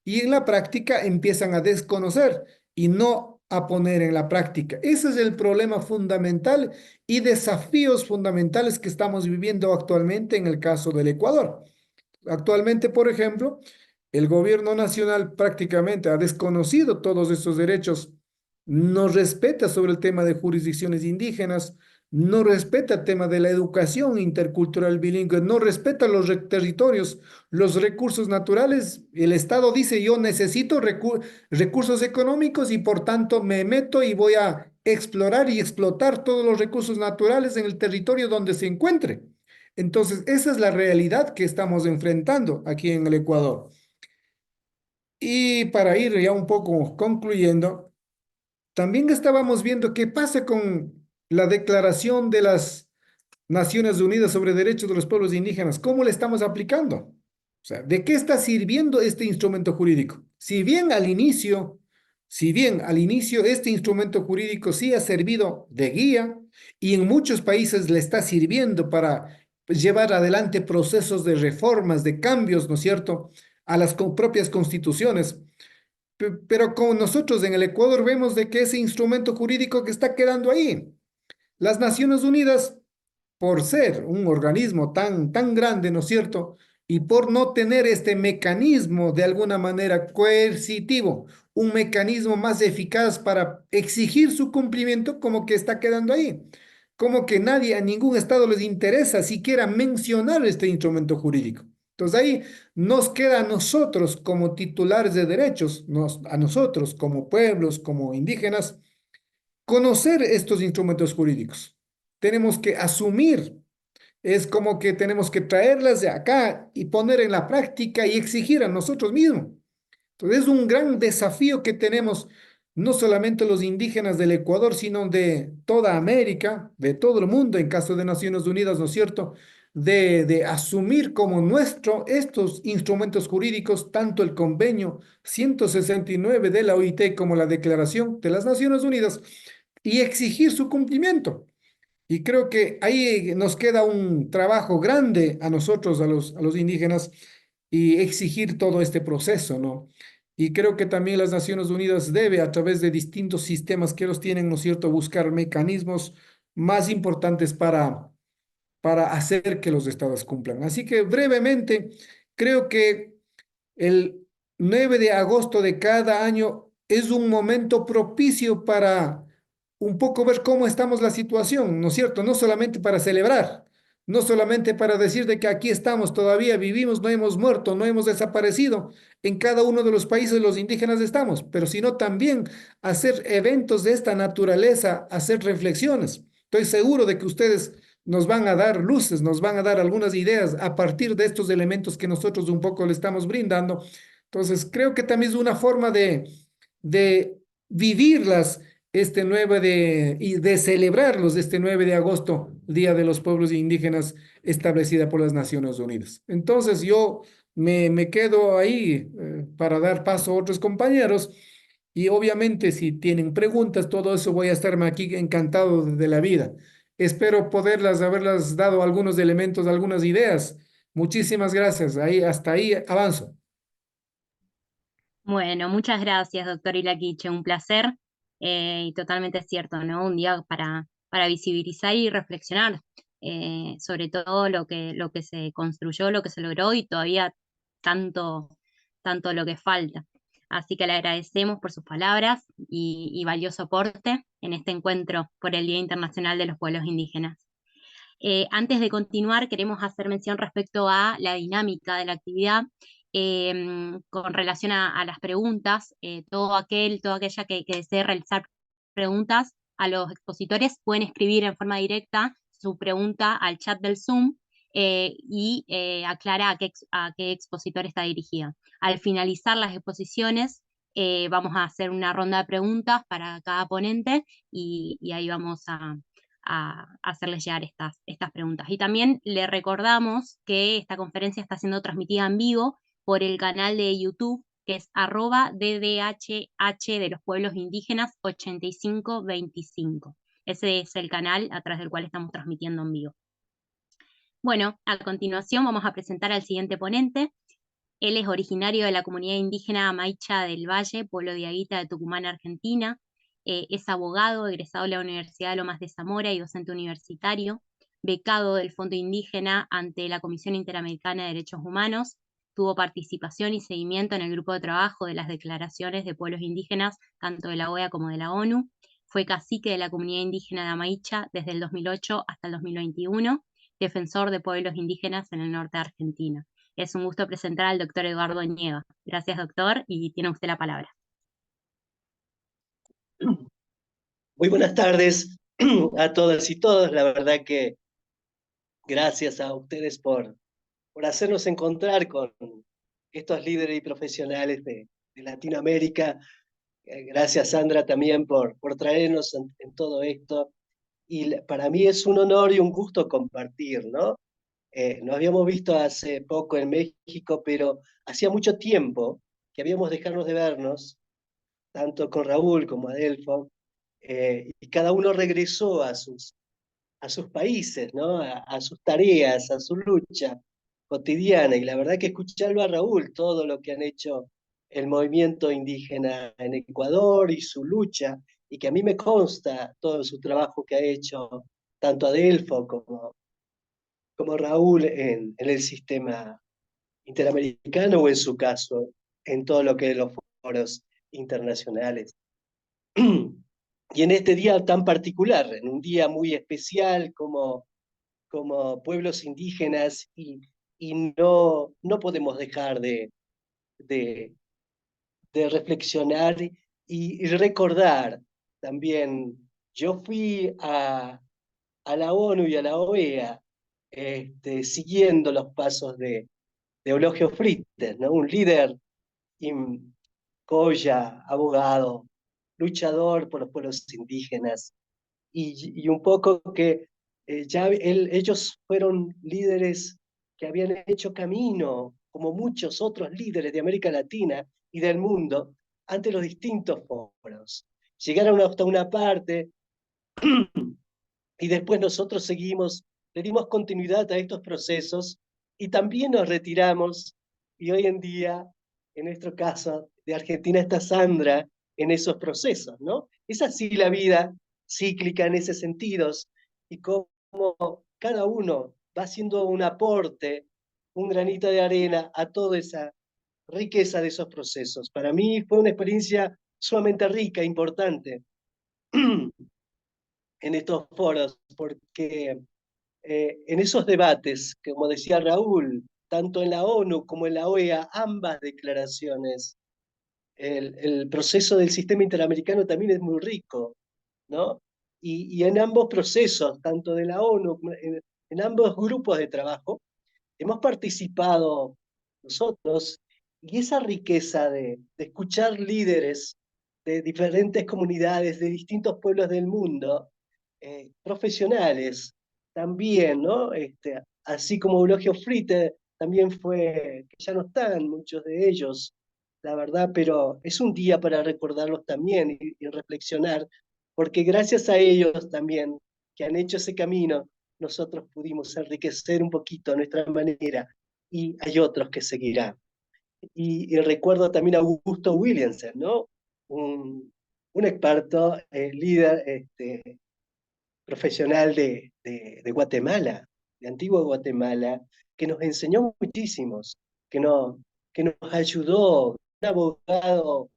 Speaker 2: Y en la práctica empiezan a desconocer y no a poner en la práctica. Ese es el problema fundamental y desafíos fundamentales que estamos viviendo actualmente en el caso del Ecuador. Actualmente, por ejemplo, el gobierno nacional prácticamente ha desconocido todos estos derechos, no respeta sobre el tema de jurisdicciones indígenas, no respeta el tema de la educación intercultural bilingüe, no respeta los territorios, los recursos naturales. El Estado dice, yo necesito recursos económicos y por tanto me meto y voy a explorar y explotar todos los recursos naturales en el territorio donde se encuentre. Entonces, esa es la realidad que estamos enfrentando aquí en el Ecuador. Y para ir ya un poco concluyendo, también estábamos viendo qué pasa con la Declaración de las Naciones Unidas sobre Derechos de los Pueblos Indígenas. ¿Cómo le estamos aplicando? O sea, ¿de qué está sirviendo este instrumento jurídico? Si bien al inicio este instrumento jurídico sí ha servido de guía y en muchos países le está sirviendo para llevar adelante procesos de reformas, de cambios, ¿no es cierto?, a las propias constituciones. Pero con nosotros en el Ecuador vemos de que ese instrumento jurídico que está quedando ahí, las Naciones Unidas, por ser un organismo tan grande, ¿no es cierto? Y por no tener este mecanismo de alguna manera coercitivo, un mecanismo más eficaz para exigir su cumplimiento, como que está quedando ahí. Como que nadie, a ningún estado les interesa siquiera mencionar este instrumento jurídico. Entonces ahí nos queda a nosotros como titulares de derechos, a nosotros como pueblos, como indígenas, conocer estos instrumentos jurídicos. Tenemos que asumir, es como que tenemos que traerlas de acá y poner en la práctica y exigir a nosotros mismos. Entonces es un gran desafío que tenemos, no solamente los indígenas del Ecuador, sino de toda América, de todo el mundo, en caso de Naciones Unidas, ¿no es cierto? De asumir como nuestro estos instrumentos jurídicos, tanto el convenio 169 de la OIT como la Declaración de las Naciones Unidas, y exigir su cumplimiento. Y creo que ahí nos queda un trabajo grande a nosotros, a los indígenas, y exigir todo este proceso, ¿no? Y creo que también las Naciones Unidas debe, a través de distintos sistemas que ellos tienen, ¿no es cierto?, buscar mecanismos más importantes para hacer que los estados cumplan. Así que brevemente, creo que el 9 de agosto de cada año es un momento propicio para un poco ver cómo estamos la situación, ¿no es cierto? No solamente para celebrar, no solamente para decir de que aquí estamos, todavía vivimos, no hemos muerto, no hemos desaparecido. En cada uno de los países los indígenas estamos, pero sino también hacer eventos de esta naturaleza, hacer reflexiones. Estoy seguro de que ustedes nos van a dar luces, nos van a dar algunas ideas a partir de estos elementos que nosotros un poco le estamos brindando. Entonces, creo que también es una forma de vivirlas y de celebrarlos este 9 de agosto, Día de los Pueblos Indígenas establecida por las Naciones Unidas. Entonces, yo me quedo ahí para dar paso a otros compañeros. Y obviamente, si tienen preguntas, todo eso voy a estarme aquí encantado de la vida. Espero haberlas dado algunos elementos, algunas ideas. Muchísimas gracias. Hasta ahí avanzo.
Speaker 1: Bueno, muchas gracias, doctor Ilaquiche, un placer y totalmente cierto, ¿no? Un día para visibilizar y reflexionar sobre todo lo que se construyó, lo que se logró y todavía tanto, tanto lo que falta. Así que le agradecemos por sus palabras y valioso aporte en este encuentro por el Día Internacional de los Pueblos Indígenas. Antes de continuar, queremos hacer mención respecto a la dinámica de la actividad con relación a las preguntas. Toda aquella que desee realizar preguntas a los expositores pueden escribir en forma directa su pregunta al chat del Zoom y aclara a qué expositor está dirigida. Al finalizar las exposiciones, vamos a hacer una ronda de preguntas para cada ponente y ahí vamos a hacerles llegar estas preguntas. Y también le recordamos que esta conferencia está siendo transmitida en vivo por el canal de YouTube, que es @DDHH de los pueblos indígenas 8525. Ese es el canal a través del cual estamos transmitiendo en vivo. Bueno, a continuación vamos a presentar al siguiente ponente. Él es originario de la comunidad indígena Maicha del Valle, pueblo de Aguita de Tucumán, Argentina. Es abogado, egresado de la Universidad de Lomas de Zamora y docente universitario, becado del Fondo Indígena ante la Comisión Interamericana de Derechos Humanos. Tuvo participación y seguimiento en el grupo de trabajo de las declaraciones de pueblos indígenas, tanto de la OEA como de la ONU. Fue cacique de la comunidad indígena de Amaicha desde el 2008 hasta el 2021, defensor de pueblos indígenas en el norte de Argentina. Es un gusto presentar al doctor Eduardo Nieva. Gracias, doctor, y tiene usted la palabra.
Speaker 3: Muy buenas tardes a todas y todos. La verdad que gracias a ustedes por hacernos encontrar con estos líderes y profesionales de Latinoamérica. Gracias, Sandra, también por traernos en todo esto. Y para mí es un honor y un gusto compartir, ¿no? Nos habíamos visto hace poco en México, pero hacía mucho tiempo que habíamos dejado de vernos, tanto con Raúl como Adelfo, y cada uno regresó a sus países, ¿no? A sus tareas, a su lucha cotidiana. Y la verdad que escucharlo a Raúl, todo lo que han hecho el movimiento indígena en Ecuador y su lucha, y que a mí me consta todo su trabajo que ha hecho tanto Adelfo como Raúl en el sistema interamericano o en su caso en todo lo que es los foros internacionales. Y en este día tan particular, en un día muy especial como pueblos indígenas, y no podemos dejar de, de reflexionar y recordar también. Yo fui a la ONU y a la OEA siguiendo los pasos de Eulogio Frites, ¿no? Un líder Coya, abogado, luchador por los pueblos indígenas, y un poco que ellos fueron líderes que habían hecho camino, como muchos otros líderes de América Latina y del mundo, ante los distintos foros. Llegaron hasta una parte y después nosotros seguimos, le dimos continuidad a estos procesos y también nos retiramos, y hoy en día, en nuestro caso de Argentina, está Sandra en esos procesos, ¿no? Es así la vida cíclica en ese sentido, y cómo cada uno va haciendo un aporte, un granito de arena a toda esa riqueza de esos procesos. Para mí fue una experiencia sumamente rica, importante en estos foros, porque en esos debates, como decía Raúl, tanto en la ONU como en la OEA, ambas declaraciones, el proceso del sistema interamericano también es muy rico, ¿no? Y en ambos procesos, tanto de la ONU, en ambos grupos de trabajo, hemos participado nosotros, y esa riqueza de escuchar líderes de diferentes comunidades, de distintos pueblos del mundo, profesionales también, ¿no? Así como Eulogio Fritte también fue, que ya no están muchos de ellos, la verdad, pero es un día para recordarlos también y reflexionar, porque gracias a ellos también, que han hecho ese camino, nosotros pudimos enriquecer un poquito a nuestra manera, y hay otros que seguirán. Y recuerdo también a Augusto Williamson, ¿no? Un experto, líder profesional de Guatemala, de Antigua Guatemala, que nos enseñó muchísimos, que nos ayudó, un abogado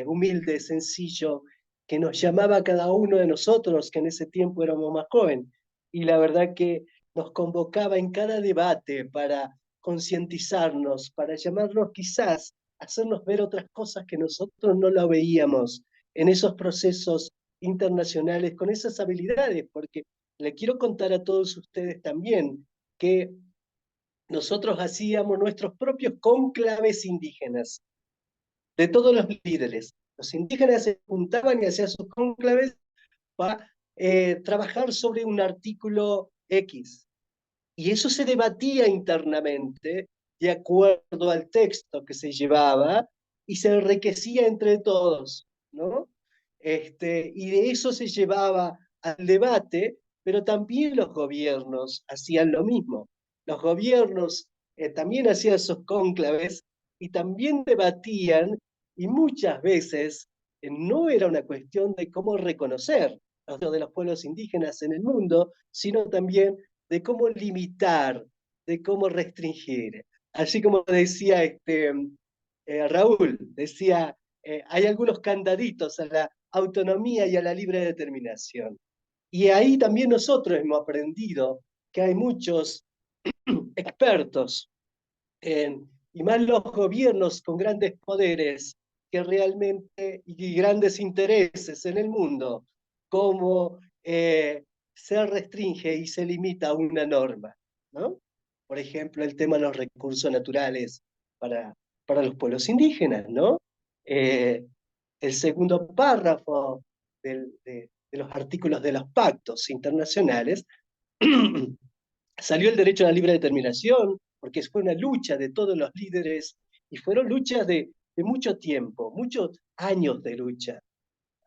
Speaker 3: humilde, sencillo, que nos llamaba a cada uno de nosotros, que en ese tiempo éramos más jóvenes, y la verdad que nos convocaba en cada debate para concientizarnos, para llamarnos quizás, hacernos ver otras cosas que nosotros no la veíamos en esos procesos internacionales con esas habilidades, porque le quiero contar a todos ustedes también que nosotros hacíamos nuestros propios cónclaves indígenas, de todos los líderes. Los indígenas se juntaban y hacían sus cónclaves para trabajar sobre un artículo X. Y eso se debatía internamente de acuerdo al texto que se llevaba y se enriquecía entre todos, ¿no? Y de eso se llevaba al debate, pero también los gobiernos hacían lo mismo. Los gobiernos también hacían sus cónclaves y también debatían, y muchas veces no era una cuestión de cómo reconocer los de los pueblos indígenas en el mundo, sino también de cómo limitar, de cómo restringir. Así como decía Raúl, decía, hay algunos candaditos a la autonomía y a la libre determinación. Y ahí también nosotros hemos aprendido que hay muchos expertos y más los gobiernos con grandes poderes que realmente y grandes intereses en el mundo, como se restringe y se limita a una norma, ¿no? Por ejemplo, el tema de los recursos naturales para, para los pueblos indígenas, ¿no? El segundo párrafo de los artículos de los pactos internacionales salió el derecho a la libre determinación, porque fue una lucha de todos los líderes y fueron luchas de mucho tiempo, muchos años de lucha.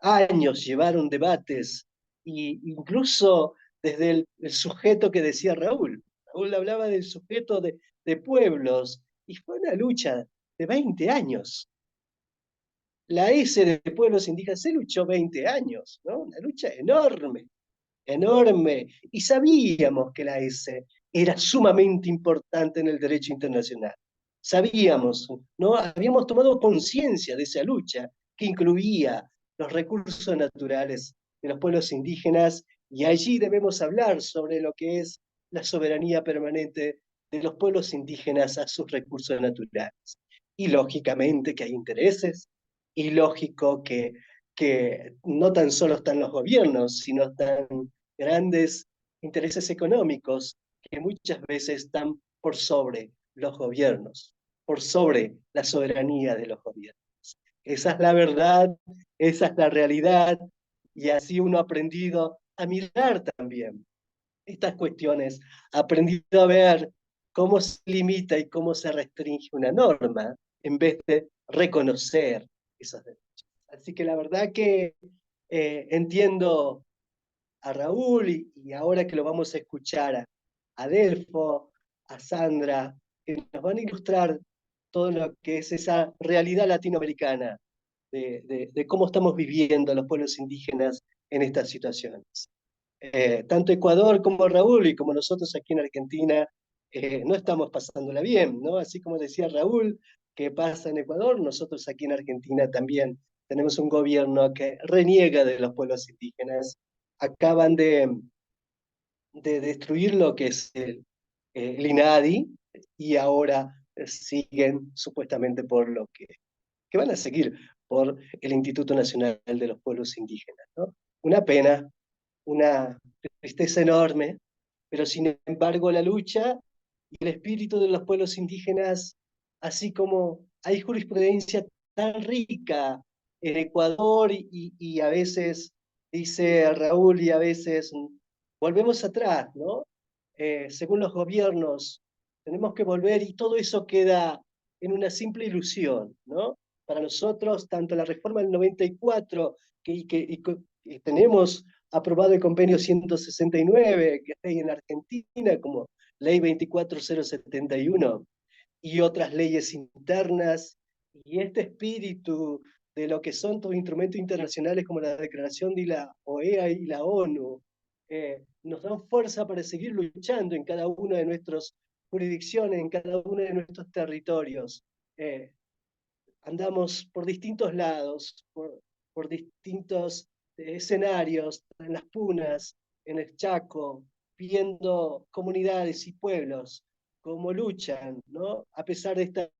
Speaker 3: Años llevaron debates, y incluso desde el sujeto que decía Raúl. Raúl hablaba del sujeto de pueblos, y fue una lucha de 20 años. La S de pueblos indígenas se luchó 20 años, ¿no? Una lucha enorme, enorme, y sabíamos que la S era sumamente importante en el derecho internacional. Sabíamos, ¿no? Habíamos tomado conciencia de esa lucha que incluía los recursos naturales de los pueblos indígenas, y allí debemos hablar sobre lo que es la soberanía permanente de los pueblos indígenas a sus recursos naturales. Y lógicamente que hay intereses, y lógico que no tan solo están los gobiernos, sino están grandes intereses económicos que muchas veces están por sobre los gobiernos, por sobre la soberanía de los gobiernos. Esa es la verdad, esa es la realidad, y así uno ha aprendido a mirar también estas cuestiones, ha aprendido a ver cómo se limita y cómo se restringe una norma en vez de reconocer esos derechos. Así que la verdad que entiendo a Raúl, y ahora que lo vamos a escuchar a Delfo, a Sandra, que nos van a ilustrar todo lo que es esa realidad latinoamericana de cómo estamos viviendo los pueblos indígenas en estas situaciones. Tanto Ecuador como Raúl y como nosotros aquí en Argentina no estamos pasándola bien, ¿no? Así como decía Raúl, que pasa en Ecuador, nosotros aquí en Argentina también tenemos un gobierno que reniega de los pueblos indígenas. Acaban de destruir lo que es el INADI, y ahora siguen supuestamente por lo que van a seguir por el Instituto Nacional de los Pueblos Indígenas, ¿no? Una pena, una tristeza enorme, pero sin embargo la lucha y el espíritu de los pueblos indígenas, así como hay jurisprudencia tan rica en Ecuador, y a veces, dice Raúl, y a veces volvemos atrás, ¿no? Según los gobiernos, tenemos que volver y todo eso queda en una simple ilusión, ¿no? Para nosotros, tanto la reforma del 94, que tenemos aprobado el convenio 169, que está ahí en Argentina, como ley 24071, y otras leyes internas, y este espíritu de lo que son todos instrumentos internacionales como la Declaración de la OEA y la ONU, nos dan fuerza para seguir luchando en cada una de nuestras jurisdicciones, en cada uno de nuestros territorios. Eh, Andamos por distintos lados, por distintos escenarios, en las punas, en el Chaco, viendo comunidades y pueblos cómo luchan, ¿no? A pesar de este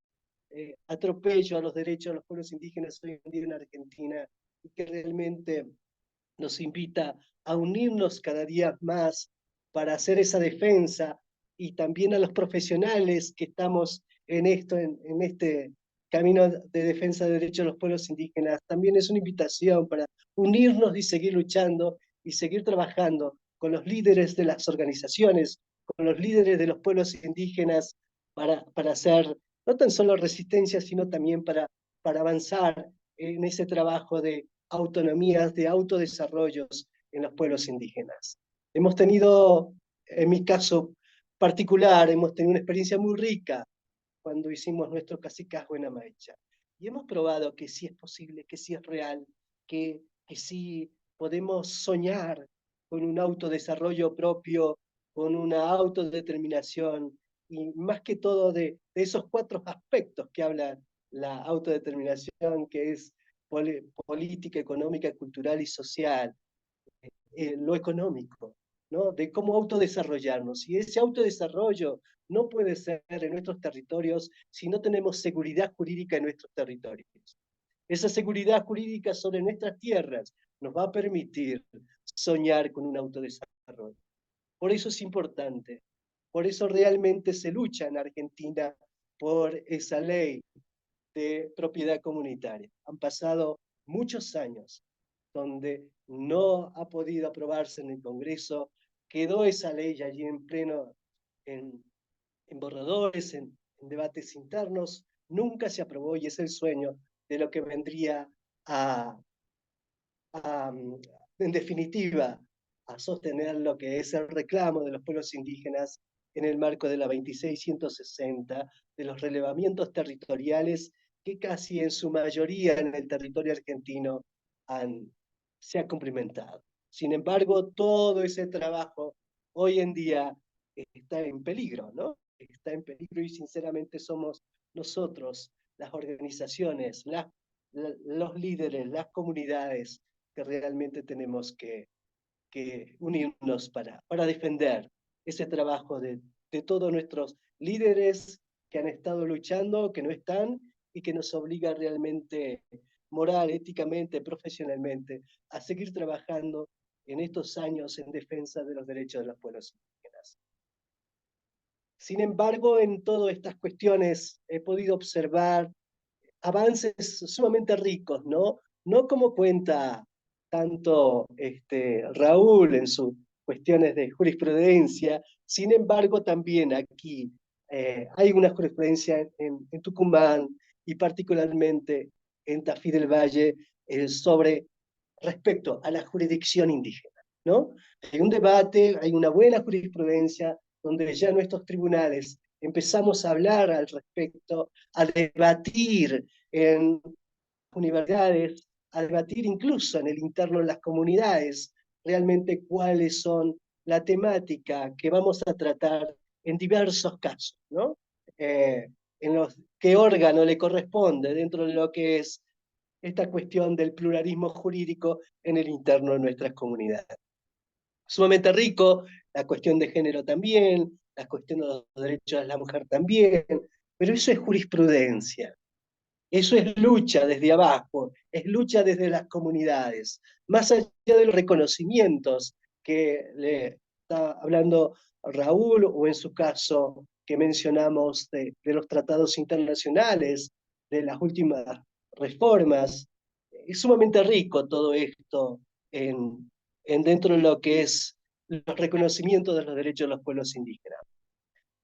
Speaker 3: atropello a los derechos de los pueblos indígenas hoy en día en Argentina, y que realmente nos invita a unirnos cada día más para hacer esa defensa, y también a los profesionales que estamos en esto, en este camino de defensa de derechos de los pueblos indígenas. También es una invitación para unirnos y seguir luchando y seguir trabajando con los líderes de las organizaciones, con los líderes de los pueblos indígenas, para hacer no tan solo resistencia, sino también para avanzar en ese trabajo de autonomías, de autodesarrollos en los pueblos indígenas. Hemos tenido, en mi caso particular, hemos tenido una experiencia muy rica cuando hicimos nuestro cacicazgo en Amaicha. Y hemos probado que sí es posible, que sí es real, que sí podemos soñar con un autodesarrollo propio, con una autodeterminación, y más que todo de esos 4 aspectos que habla la autodeterminación, que es política, económica, cultural y social. Lo económico, ¿no? De cómo autodesarrollarnos. Y ese autodesarrollo no puede ser en nuestros territorios si no tenemos seguridad jurídica en nuestros territorios. Esa seguridad jurídica sobre nuestras tierras nos va a permitir soñar con un autodesarrollo. Por eso es importante, por eso realmente se lucha en Argentina por esa ley de propiedad comunitaria. Han pasado muchos años donde no ha podido aprobarse en el Congreso, quedó esa ley allí en pleno, en borradores, en debates internos, nunca se aprobó, y es el sueño de lo que vendría a, a en definitiva, a sostener lo que es el reclamo de los pueblos indígenas en el marco de la 2660, de los relevamientos territoriales que casi en su mayoría en el territorio argentino se ha cumplimentado. Sin embargo, todo ese trabajo hoy en día está en peligro, ¿no? Está en peligro, y sinceramente somos nosotros, las organizaciones, los líderes, las comunidades, que realmente tenemos que unirnos para defender ese trabajo de todos nuestros líderes que han estado luchando, que no están, y que nos obliga realmente moral, éticamente, profesionalmente, a seguir trabajando en estos años en defensa de los derechos de los pueblos indígenas. Sin embargo, en todas estas cuestiones he podido observar avances sumamente ricos, ¿no? No como cuenta tanto Raúl en sus cuestiones de jurisprudencia. Sin embargo, también aquí hay una jurisprudencia en Tucumán, y particularmente en Tafí del Valle, sobre respecto a la jurisdicción indígena, ¿no? Hay un debate, hay una buena jurisprudencia donde ya nuestros tribunales empezamos a hablar al respecto, a debatir en universidades, a debatir incluso en el interno de las comunidades, realmente cuáles son la temática que vamos a tratar en diversos casos, ¿no? En qué órgano le corresponde dentro de lo que es esta cuestión del pluralismo jurídico en el interno de nuestras comunidades. Sumamente rico, la cuestión de género también, la cuestión de los derechos de la mujer también, pero eso es jurisprudencia. Eso es lucha desde abajo, es lucha desde las comunidades, más allá de los reconocimientos que le está hablando Raúl, o en su caso que mencionamos de los tratados internacionales, de las últimas reformas. Es sumamente rico todo esto en dentro de lo que es los reconocimientos de los derechos de los pueblos indígenas.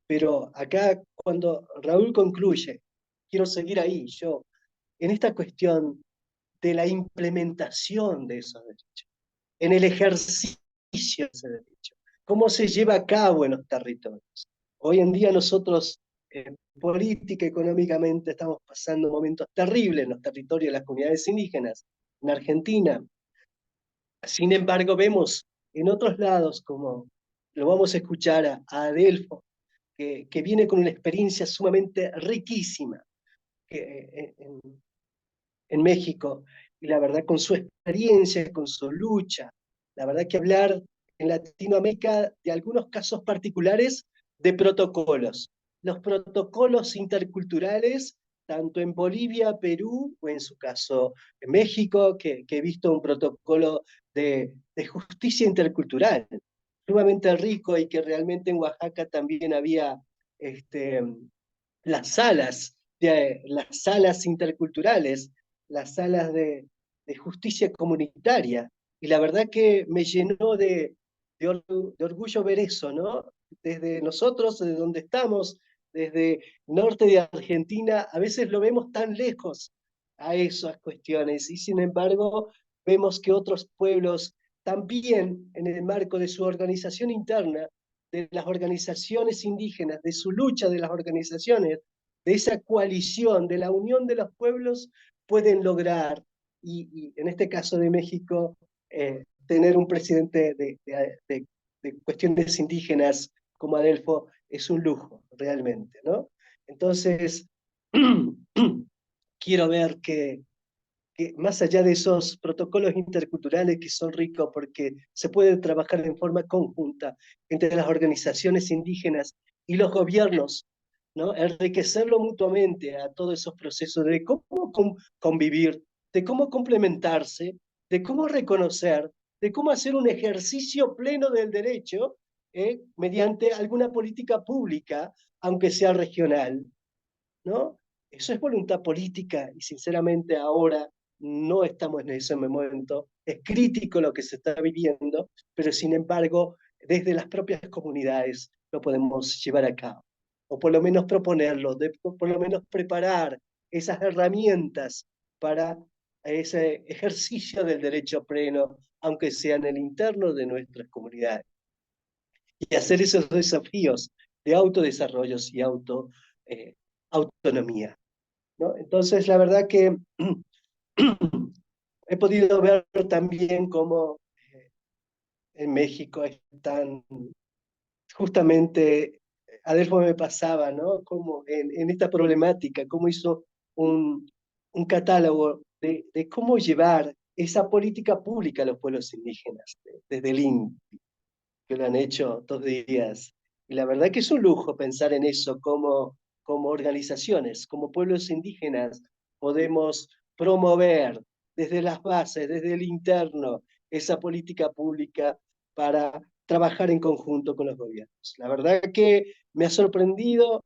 Speaker 3: Pero acá, cuando Raúl concluye, quiero seguir ahí, yo, en esta cuestión de la implementación de esos derechos, en el ejercicio de ese derecho, cómo se lleva a cabo en los territorios. Hoy en día nosotros, política, económicamente, estamos pasando momentos terribles en los territorios de las comunidades indígenas, en Argentina. Sin embargo, vemos en otros lados, como lo vamos a escuchar a Adelfo, que viene con una experiencia sumamente riquísima en México, y la verdad con su experiencia, con su lucha, la verdad que hablar en Latinoamérica de algunos casos particulares de protocolos. Los protocolos interculturales tanto en Bolivia, Perú, o en su caso en México, que he visto un protocolo de justicia intercultural sumamente rico, y que realmente en Oaxaca también había este, las salas interculturales, las salas de justicia comunitaria. Y la verdad que me llenó de orgullo ver eso, ¿no? Desde nosotros, desde donde estamos, desde el norte de Argentina, a veces lo vemos tan lejos a esas cuestiones, y sin embargo vemos que otros pueblos también, en el marco de su organización interna, de las organizaciones indígenas, de su lucha de las organizaciones, de esa coalición, de la unión de los pueblos, pueden lograr, y en este caso de México, tener un presidente de cuestiones indígenas como Adelfo es un lujo, realmente, ¿no? Entonces, quiero ver que más allá de esos protocolos interculturales que son ricos porque se puede trabajar en forma conjunta entre las organizaciones indígenas y los gobiernos, ¿no? Enriquecerlo mutuamente a todos esos procesos de cómo convivir, de cómo complementarse, de cómo reconocer, de cómo hacer un ejercicio pleno del derecho mediante alguna política pública, aunque sea regional, ¿no? Eso es voluntad política, y sinceramente ahora no estamos en ese momento. Es crítico lo que se está viviendo, pero sin embargo, desde las propias comunidades lo podemos llevar a cabo, o por lo menos proponerlo, por lo menos preparar esas herramientas para ese ejercicio del derecho pleno, aunque sea en el interno de nuestras comunidades, y hacer esos desafíos de autodesarrollo y autonomía, ¿no? Entonces, la verdad que he podido ver también cómo en México están justamente, Adelfo me pasaba, ¿no? Como en esta problemática, cómo hizo un catálogo de cómo llevar esa política pública a los pueblos indígenas, desde el INPI, que lo han hecho 2 días. Y la verdad que es un lujo pensar en eso, como organizaciones, como pueblos indígenas, podemos promover desde las bases, desde el interno, esa política pública para trabajar en conjunto con los gobiernos. La verdad que me ha sorprendido,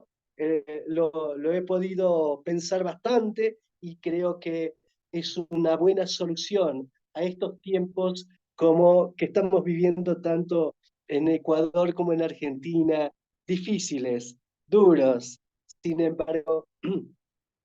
Speaker 3: lo he podido pensar bastante, y creo que es una buena solución a estos tiempos como que estamos viviendo tanto en Ecuador como en Argentina, difíciles, duros. Sin embargo,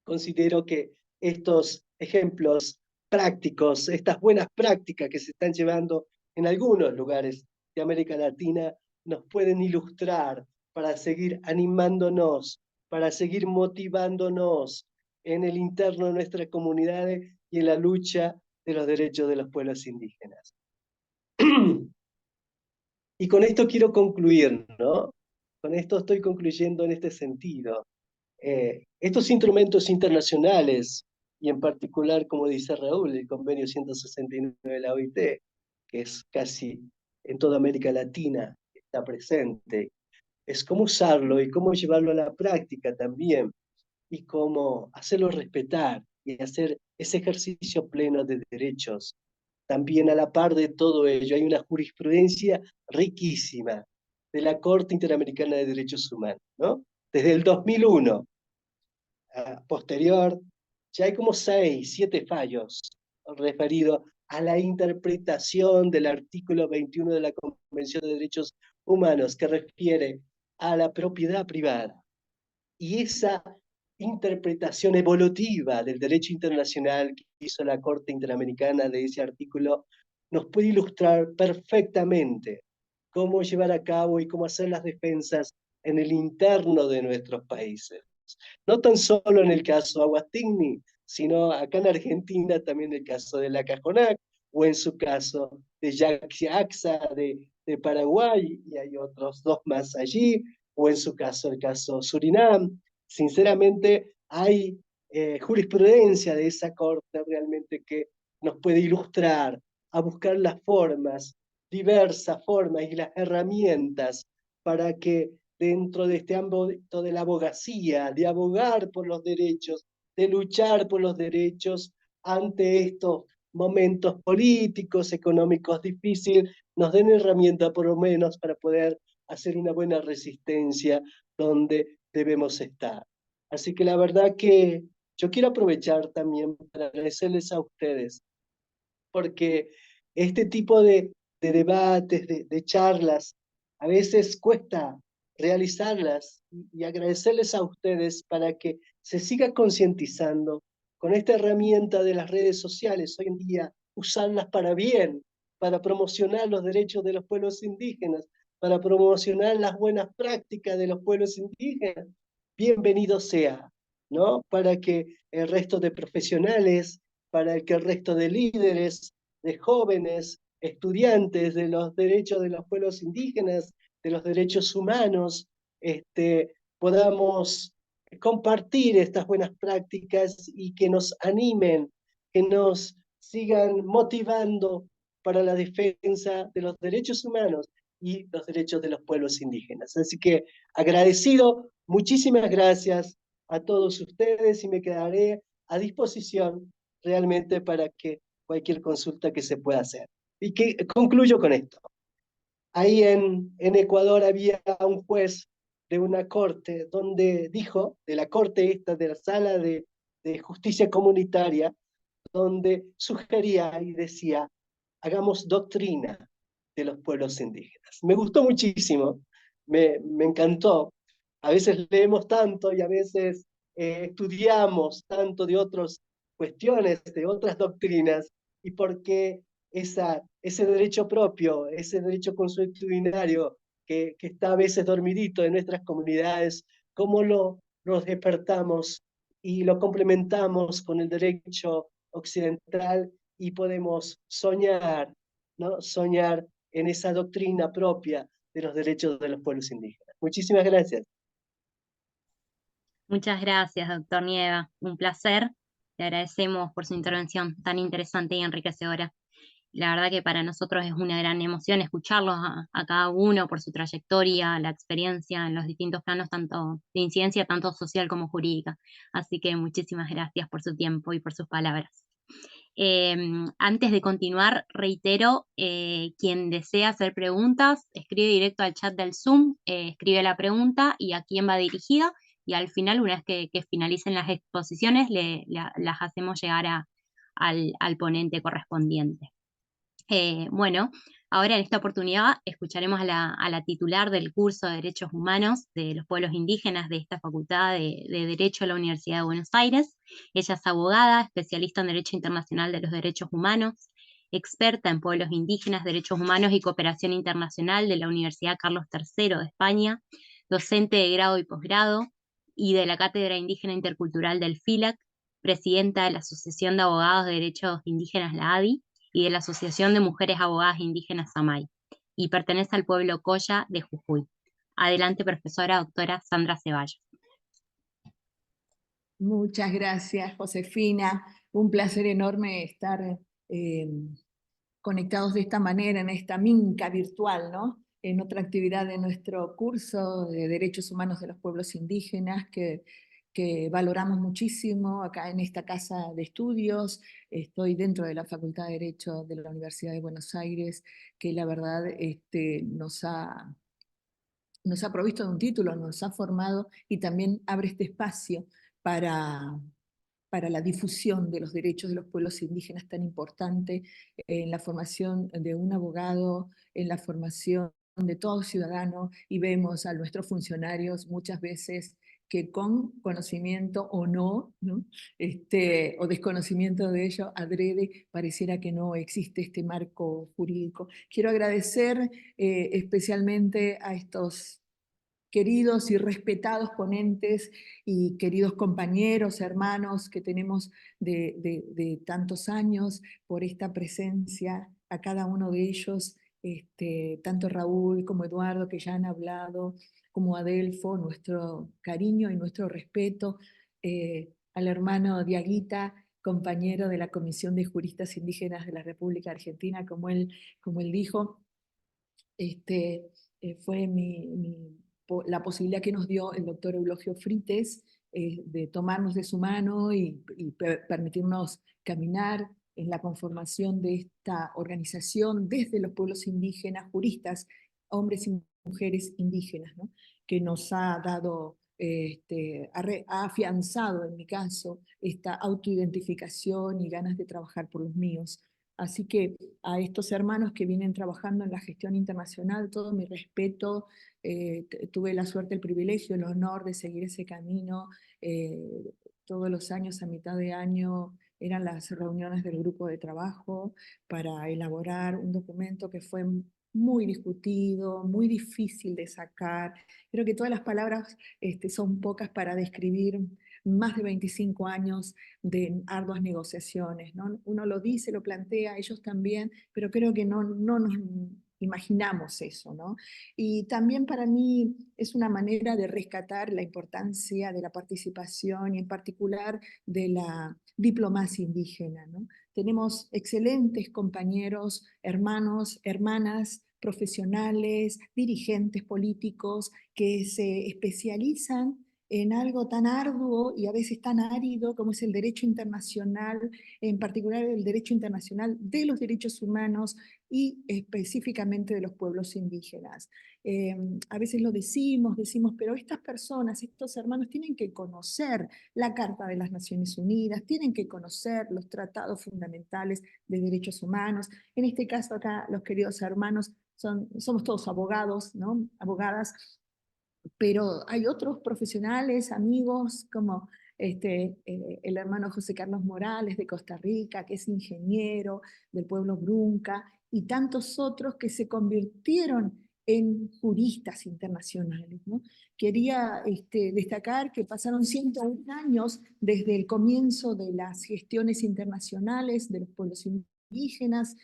Speaker 3: considero que estos ejemplos prácticos, estas buenas prácticas que se están llevando en algunos lugares de América Latina, nos pueden ilustrar para seguir animándonos, para seguir motivándonos en el interno de nuestras comunidades y en la lucha de los derechos de los pueblos indígenas. Y con esto quiero concluir, ¿no? Con esto estoy concluyendo en este sentido. Estos instrumentos internacionales, y en particular, como dice Raúl, el convenio 169 de la OIT, que es casi en toda América Latina, está presente, es cómo usarlo y cómo llevarlo a la práctica también, y cómo hacerlo respetar y hacer ese ejercicio pleno de derechos. También a la par de todo ello hay una jurisprudencia riquísima de la Corte Interamericana de Derechos Humanos, ¿no? Desde el 2001, posterior, ya hay como 6, 7 fallos referidos a la interpretación del artículo 21 de la Convención de Derechos Humanos, que refiere a la propiedad privada. Y esa interpretación evolutiva del derecho internacional que hizo la Corte Interamericana de ese artículo nos puede ilustrar perfectamente cómo llevar a cabo y cómo hacer las defensas en el interno de nuestros países. No tan solo en el caso Aguastigni, sino acá en Argentina también el caso de la Cajonac, o en su caso de Yaxiaxa de Paraguay, y hay otros 2 más allí, o en su caso el caso Surinam. Sinceramente, hay jurisprudencia de esa corte realmente que nos puede ilustrar a buscar las formas, diversas formas y las herramientas para que dentro de este ámbito de la abogacía, de abogar por los derechos de luchar por los derechos ante estos momentos políticos, económicos difíciles, nos den herramientas por lo menos para poder hacer una buena resistencia donde debemos estar. Así que la verdad que yo quiero aprovechar también para agradecerles a ustedes, porque este tipo de debates, de charlas, a veces cuesta realizarlas y agradecerles a ustedes para que se siga concientizando con esta herramienta de las redes sociales hoy en día, usarlas para bien, para promocionar los derechos de los pueblos indígenas, para promocionar las buenas prácticas de los pueblos indígenas. Bienvenido sea, ¿no? Para que el resto de profesionales, para que el resto de líderes, de jóvenes, estudiantes de los derechos de los pueblos indígenas, de los derechos humanos, podamos compartir estas buenas prácticas y que nos animen, que nos sigan motivando para la defensa de los derechos humanos y los derechos de los pueblos indígenas. Así que agradecido, muchísimas gracias a todos ustedes y me quedaré a disposición realmente para que cualquier consulta que se pueda hacer. Y que concluyo con esto. Ahí en Ecuador había un juez de una corte donde dijo, de la corte esta, de la sala de justicia comunitaria, donde sugería y decía, hagamos doctrina de los pueblos indígenas. Me gustó muchísimo, me encantó. A veces leemos tanto y a veces estudiamos tanto de otras cuestiones, de otras doctrinas, y por qué ese derecho propio, ese derecho consuetudinario que está a veces dormidito en nuestras comunidades, cómo lo despertamos y lo complementamos con el derecho occidental y podemos soñar, ¿no? Soñar en esa doctrina propia de los derechos de los pueblos indígenas. Muchísimas gracias.
Speaker 1: Muchas gracias, doctor Nieva. Un placer. Le agradecemos por su intervención tan interesante y enriquecedora. La verdad que para nosotros es una gran emoción escucharlos a cada uno por su trayectoria, la experiencia en los distintos planos, tanto de incidencia, tanto social como jurídica. Así que muchísimas gracias por su tiempo y por sus palabras. Antes de continuar, reitero, quien desea hacer preguntas, escribe directo al chat del Zoom, escribe la pregunta y a quién va dirigida, y al final, una vez que finalicen las exposiciones, las hacemos llegar al ponente correspondiente. Bueno, ahora en esta oportunidad escucharemos a la titular del curso de Derechos Humanos de los Pueblos Indígenas de esta Facultad de Derecho de la Universidad de Buenos Aires. Ella es abogada, especialista en Derecho Internacional de los Derechos Humanos, experta en pueblos indígenas, derechos humanos y cooperación internacional de la Universidad Carlos III de España, docente de grado y posgrado y de la Cátedra Indígena Intercultural del FILAC, presidenta de la Asociación de Abogados de Derechos Indígenas, la ADI, y de la Asociación de Mujeres Abogadas Indígenas Samay, y pertenece al pueblo Coya de Jujuy. Adelante, profesora doctora Sandra Ceballos.
Speaker 4: Muchas gracias, Josefina. Un placer enorme estar conectados de esta manera en esta minca virtual, ¿no? En otra actividad de nuestro curso de Derechos Humanos de los Pueblos Indígenas que valoramos muchísimo acá en esta casa de estudios. Estoy dentro de la Facultad de Derecho de la Universidad de Buenos Aires, que la verdad nos ha provisto de un título, nos ha formado y también abre este espacio para la difusión de los derechos de los pueblos indígenas tan importante en la formación de un abogado, en la formación de todo ciudadano, y vemos a nuestros funcionarios muchas veces que con conocimiento o no, ¿no? O desconocimiento de ello, adrede, pareciera que no existe este marco jurídico. Quiero agradecer especialmente a estos queridos y respetados ponentes y queridos compañeros, hermanos que tenemos de tantos años, por esta presencia, a cada uno de ellos, tanto Raúl como Eduardo, que ya han hablado, como Adelfo, nuestro cariño y nuestro respeto, al hermano Diaguita, compañero de la Comisión de Juristas Indígenas de la República Argentina, como él dijo, fue la posibilidad que nos dio el doctor Eulogio Frites, de tomarnos de su mano y permitirnos caminar en la conformación de esta organización desde los pueblos indígenas, juristas, hombres y mujeres indígenas, ¿no? Que nos ha dado, ha afianzado en mi caso esta autoidentificación y ganas de trabajar por los míos. Así que a estos hermanos que vienen trabajando en la gestión internacional, todo mi respeto. Tuve la suerte, el privilegio, el honor de seguir ese camino. Todos los años, a mitad de año, eran las reuniones del grupo de trabajo para elaborar un documento que fue muy discutido, muy difícil de sacar. Creo que todas las palabras son pocas para describir más de 25 años de arduas negociaciones, ¿no? Uno lo dice, lo plantea, ellos también, pero creo que no nos imaginamos eso, ¿no? Y también para mí es una manera de rescatar la importancia de la participación y en particular de la diplomacia indígena, ¿no? Tenemos excelentes compañeros, hermanos, hermanas, profesionales, dirigentes políticos que se especializan en algo tan arduo y a veces tan árido como es el derecho internacional, en particular el derecho internacional de los derechos humanos y específicamente de los pueblos indígenas. A veces lo decimos, pero estas personas, estos hermanos tienen que conocer la Carta de las Naciones Unidas, tienen que conocer los tratados fundamentales de derechos humanos. En este caso acá los queridos hermanos somos todos abogados, ¿no? Abogadas, pero hay otros profesionales, amigos, como el hermano José Carlos Morales de Costa Rica, que es ingeniero del pueblo Brunca, y tantos otros que se convirtieron en juristas internacionales, ¿no? Quería destacar que pasaron 101 años desde el comienzo de las gestiones internacionales de los pueblos indígenas,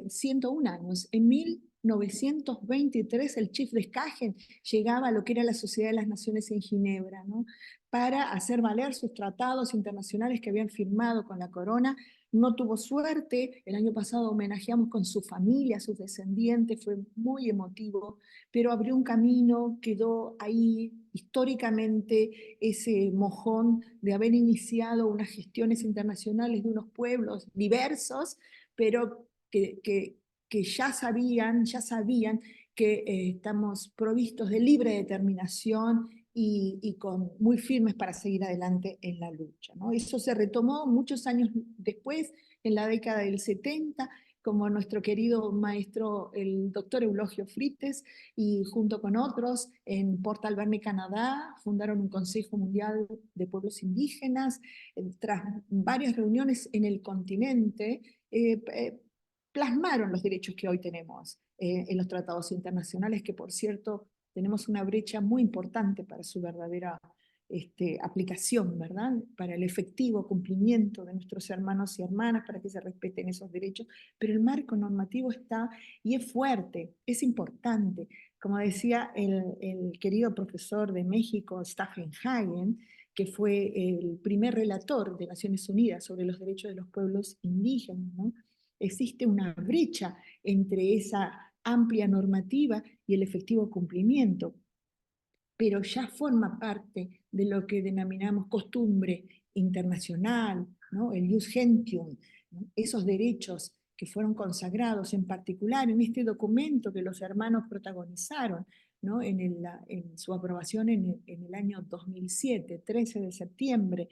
Speaker 4: 101 años. En 1923 el Chief de Skagen llegaba a lo que era la Sociedad de las Naciones en Ginebra, ¿no? Para hacer valer sus tratados internacionales que habían firmado con la corona. No tuvo suerte, el año pasado homenajeamos con su familia, sus descendientes, fue muy emotivo, pero abrió un camino, quedó ahí históricamente ese mojón de haber iniciado unas gestiones internacionales de unos pueblos diversos, pero que ya sabían que estamos provistos de libre determinación y muy firmes para seguir adelante en la lucha, ¿no? Eso se retomó muchos años después, en la década del 70, como nuestro querido maestro, el doctor Eulogio Frites, y junto con otros en Port Alberni, Canadá, fundaron un Consejo Mundial de Pueblos Indígenas. Tras varias reuniones en el continente, plasmaron los derechos que hoy tenemos en los tratados internacionales, que por cierto tenemos una brecha muy importante para su verdadera aplicación, ¿verdad? Para el efectivo cumplimiento de nuestros hermanos y hermanas, para que se respeten esos derechos, pero el marco normativo está y es fuerte, es importante. Como decía el querido profesor de México, Stephen Hagen, que fue el primer relator de Naciones Unidas sobre los derechos de los pueblos indígenas, ¿no? Existe una brecha entre esa amplia normativa y el efectivo cumplimiento, pero ya forma parte de lo que denominamos costumbre internacional, ¿no? El jus gentium, ¿no? Esos derechos que fueron consagrados en particular en este documento que los hermanos protagonizaron, ¿no? en su aprobación en el año 2007, 13 de septiembre,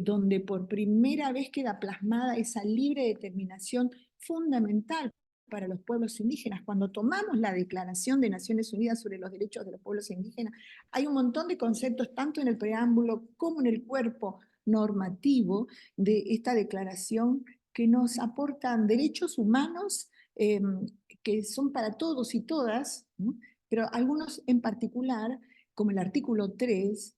Speaker 4: donde por primera vez queda plasmada esa libre determinación fundamental para los pueblos indígenas. Cuando tomamos la Declaración de Naciones Unidas sobre los Derechos de los Pueblos Indígenas, hay un montón de conceptos, tanto en el preámbulo como en el cuerpo normativo de esta declaración, que nos aportan derechos humanos que son para todos y todas, ¿no? Pero algunos en particular, como el artículo 3,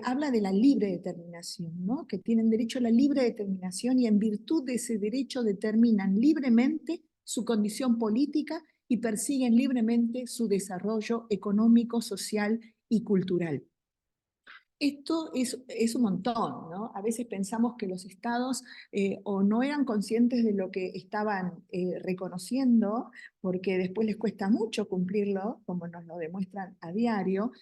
Speaker 4: habla de la libre determinación, ¿no? Que tienen derecho a la libre determinación y en virtud de ese derecho determinan libremente su condición política y persiguen libremente su desarrollo económico, social y cultural. Esto es un montón, ¿no? A veces pensamos que los estados o no eran conscientes de lo que estaban reconociendo, porque después les cuesta mucho cumplirlo, como nos lo demuestran a diario,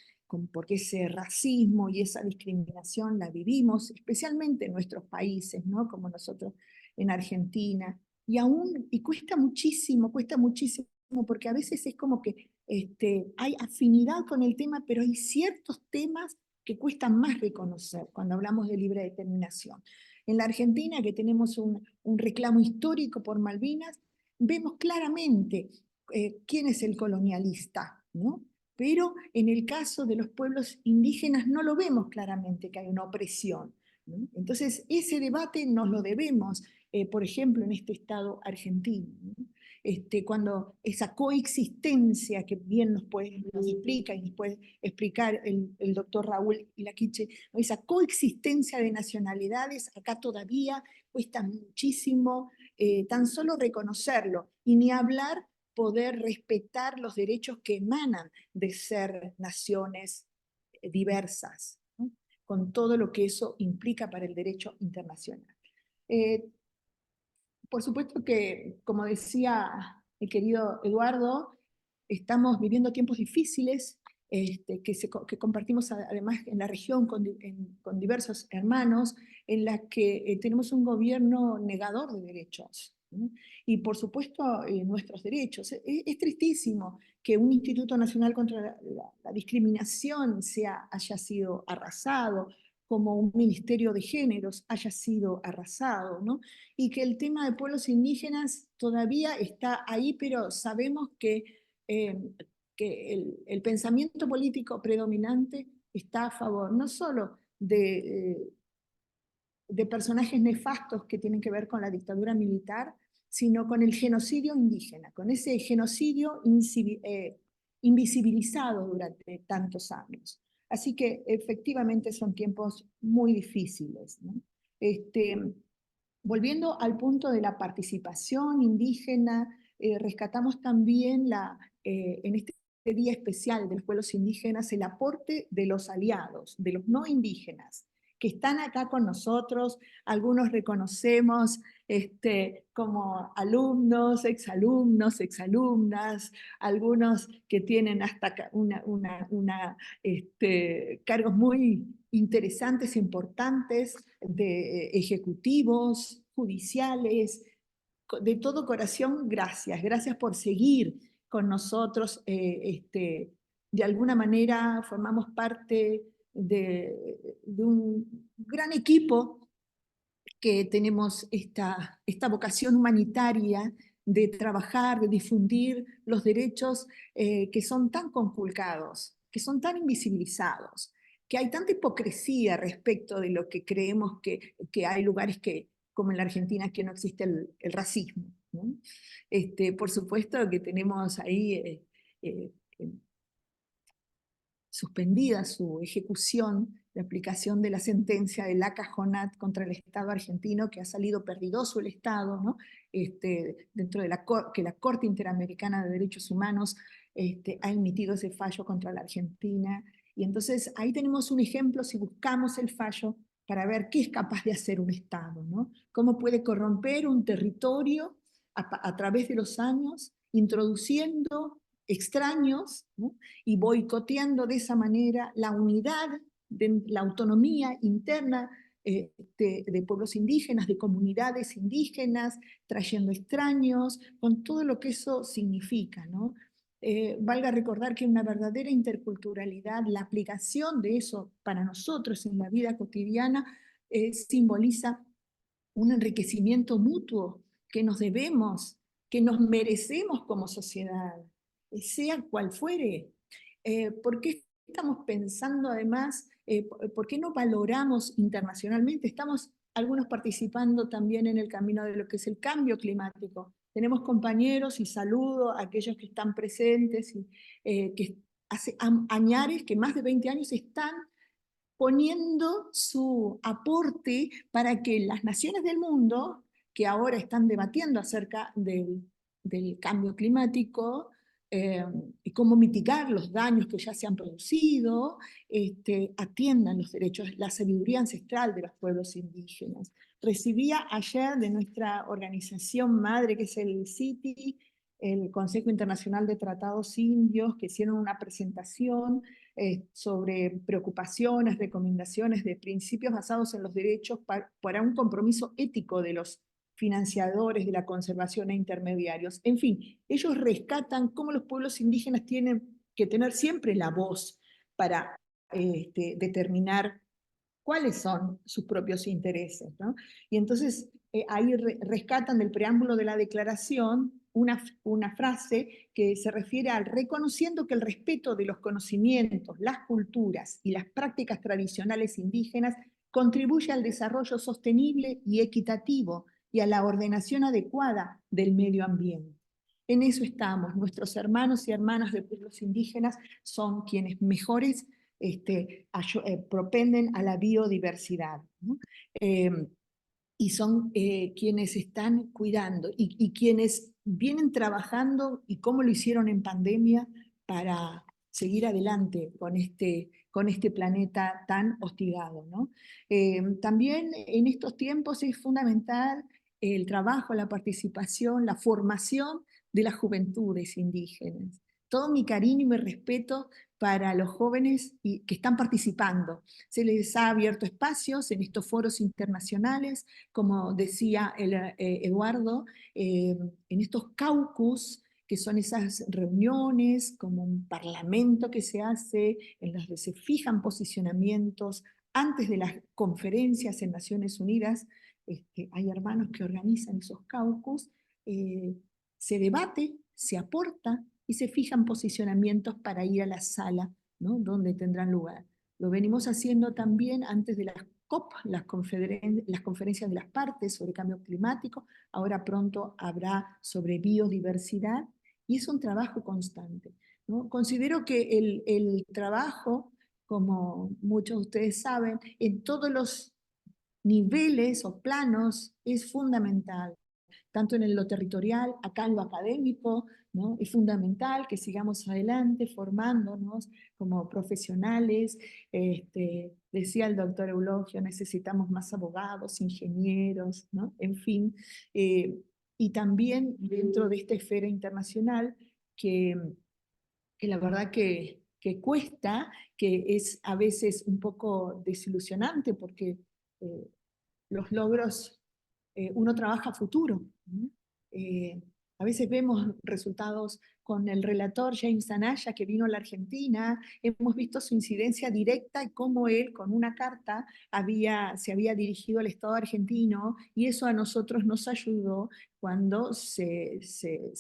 Speaker 4: porque ese racismo y esa discriminación la vivimos, especialmente en nuestros países, ¿no? Como nosotros en Argentina, y cuesta muchísimo, porque a veces es como que hay afinidad con el tema, pero hay ciertos temas que cuestan más reconocer cuando hablamos de libre determinación. En la Argentina, que tenemos un reclamo histórico por Malvinas, vemos claramente quién es el colonialista, ¿no? Pero en el caso de los pueblos indígenas no lo vemos claramente, que hay una opresión, ¿no? Entonces, ese debate nos lo debemos, por ejemplo, en este Estado argentino, ¿no? Cuando esa coexistencia que bien nos explica y nos puede explicar el doctor Raúl Ilaquiche, ¿no? Esa coexistencia de nacionalidades acá todavía cuesta muchísimo tan solo reconocerlo, y ni hablar poder respetar los derechos que emanan de ser naciones diversas, ¿no? Con todo lo que eso implica para el derecho internacional. Por supuesto que, como decía el querido Eduardo, estamos viviendo tiempos difíciles, que compartimos además en la región con diversos hermanos, en la que tenemos un gobierno negador de derechos, ¿no? Y por supuesto nuestros derechos. Es tristísimo que un Instituto Nacional contra la Discriminación haya sido arrasado, como un Ministerio de Géneros haya sido arrasado, ¿no? Y que el tema de pueblos indígenas todavía está ahí, pero sabemos que el pensamiento político predominante está a favor no solo de personajes nefastos que tienen que ver con la dictadura militar, sino con el genocidio indígena, con ese genocidio invisibilizado durante tantos años. Así que efectivamente son tiempos muy difíciles, ¿no? Volviendo al punto de la participación indígena, rescatamos también en este día especial de los pueblos indígenas el aporte de los aliados, de los no indígenas, que están acá con nosotros. Algunos reconocemos como alumnos, exalumnas, algunos que tienen hasta cargos muy interesantes, importantes, de ejecutivos, judiciales. De todo corazón, gracias. Gracias por seguir con nosotros. De alguna manera formamos parte de un gran equipo que tenemos esta vocación humanitaria de trabajar, de difundir los derechos que son tan conculcados, que son tan invisibilizados, que hay tanta hipocresía respecto de lo que creemos que hay lugares como en la Argentina, que no existe el racismo, ¿no? Por supuesto que tenemos ahí suspendida su ejecución, la aplicación de la sentencia de la Cajonat contra el Estado argentino, que ha salido perdidoso el Estado, ¿no? Dentro de que la Corte Interamericana de Derechos Humanos ha emitido ese fallo contra la Argentina. Y entonces ahí tenemos un ejemplo, si buscamos el fallo, para ver qué es capaz de hacer un Estado, ¿no? Cómo puede corromper un territorio a través de los años, introduciendo extraños, ¿no? Y boicoteando de esa manera la unidad, la autonomía interna de pueblos indígenas, de comunidades indígenas, trayendo extraños, con todo lo que eso significa, ¿no? Valga recordar que una verdadera interculturalidad, la aplicación de eso para nosotros en la vida cotidiana, simboliza un enriquecimiento mutuo que nos debemos, que nos merecemos como sociedad, sea cual fuere. ¿Por qué estamos pensando además, por qué no valoramos internacionalmente? Estamos algunos participando también en el camino de lo que es el cambio climático. Tenemos compañeros, y saludo a aquellos que están presentes, y que hace añares, que más de 20 años están poniendo su aporte para que las naciones del mundo, que ahora están debatiendo acerca del cambio climático y cómo mitigar los daños que ya se han producido, atiendan los derechos, la sabiduría ancestral de los pueblos indígenas. Recibía ayer de nuestra organización madre, que es el CITI, el Consejo Internacional de Tratados Indios, que hicieron una presentación sobre preocupaciones, recomendaciones de principios basados en los derechos para un compromiso ético de los financiadores de la conservación e intermediarios. En fin, ellos rescatan cómo los pueblos indígenas tienen que tener siempre la voz para determinar cuáles son sus propios intereses, ¿no? Y entonces ahí rescatan del preámbulo de la declaración una frase que se refiere al reconociendo que el respeto de los conocimientos, las culturas y las prácticas tradicionales indígenas contribuye al desarrollo sostenible y equitativo y a la ordenación adecuada del medio ambiente. En eso estamos. Nuestros hermanos y hermanas de pueblos indígenas son quienes mejores propenden a la biodiversidad, ¿no? Y son quienes están cuidando y quienes vienen trabajando y cómo lo hicieron en pandemia para seguir adelante con este planeta tan hostigado, ¿no? También en estos tiempos es fundamental el trabajo, la participación, la formación de las juventudes indígenas. Todo mi cariño y mi respeto para los jóvenes que están participando. Se les ha abierto espacios en estos foros internacionales, como decía Eduardo, en estos caucus, que son esas reuniones, como un parlamento que se hace, en las que se fijan posicionamientos antes de las conferencias en Naciones Unidas. Hay hermanos que organizan esos caucus, se debate, se aporta, y se fijan posicionamientos para ir a la sala, ¿no? Donde tendrán lugar. Lo venimos haciendo también antes de las COP, las conferencias de las partes sobre cambio climático. Ahora pronto habrá sobre biodiversidad, y es un trabajo constante, ¿no? Considero que el trabajo, como muchos de ustedes saben, en todos los niveles o planos es fundamental, tanto en lo territorial, acá en lo académico, ¿no? Es fundamental que sigamos adelante formándonos como profesionales. Decía el doctor Eulogio, necesitamos más abogados, ingenieros, ¿no? En fin, y también dentro de esta esfera internacional que la verdad que cuesta, que es a veces un poco desilusionante porque los logros, uno trabaja a futuro, ¿no? A veces vemos resultados con el relator James Anaya, que vino a la Argentina, hemos visto su incidencia directa y cómo él con una carta se había dirigido al Estado argentino, y eso a nosotros nos ayudó cuando se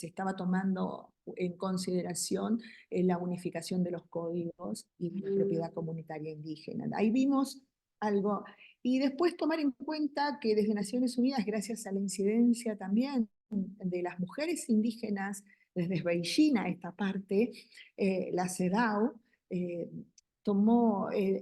Speaker 4: estaba tomando en consideración la unificación de los códigos y la propiedad comunitaria indígena. Ahí vimos algo. Y después tomar en cuenta que desde Naciones Unidas, gracias a la incidencia también de las mujeres indígenas, desde Beijing a esta parte, la CEDAW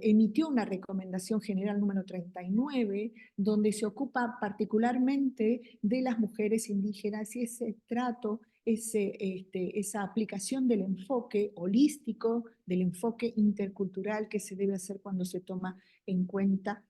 Speaker 4: emitió una recomendación general número 39, donde se ocupa particularmente de las mujeres indígenas y ese trato, esa aplicación del enfoque holístico, del enfoque intercultural que se debe hacer cuando se toma en cuenta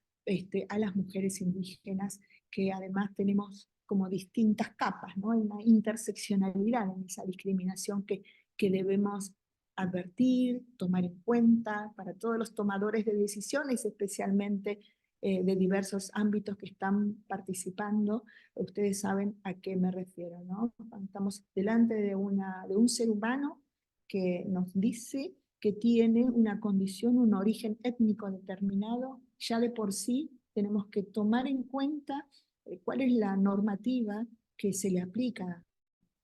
Speaker 4: a las mujeres indígenas, que además tenemos como distintas capas, ¿no? Hay una interseccionalidad en esa discriminación que debemos advertir, tomar en cuenta para todos los tomadores de decisiones, especialmente de diversos ámbitos que están participando. Ustedes saben a qué me refiero, ¿no? Estamos delante de un ser humano que nos dice que tiene una condición, un origen étnico determinado. Ya de por sí tenemos que tomar en cuenta cuál es la normativa que se le aplica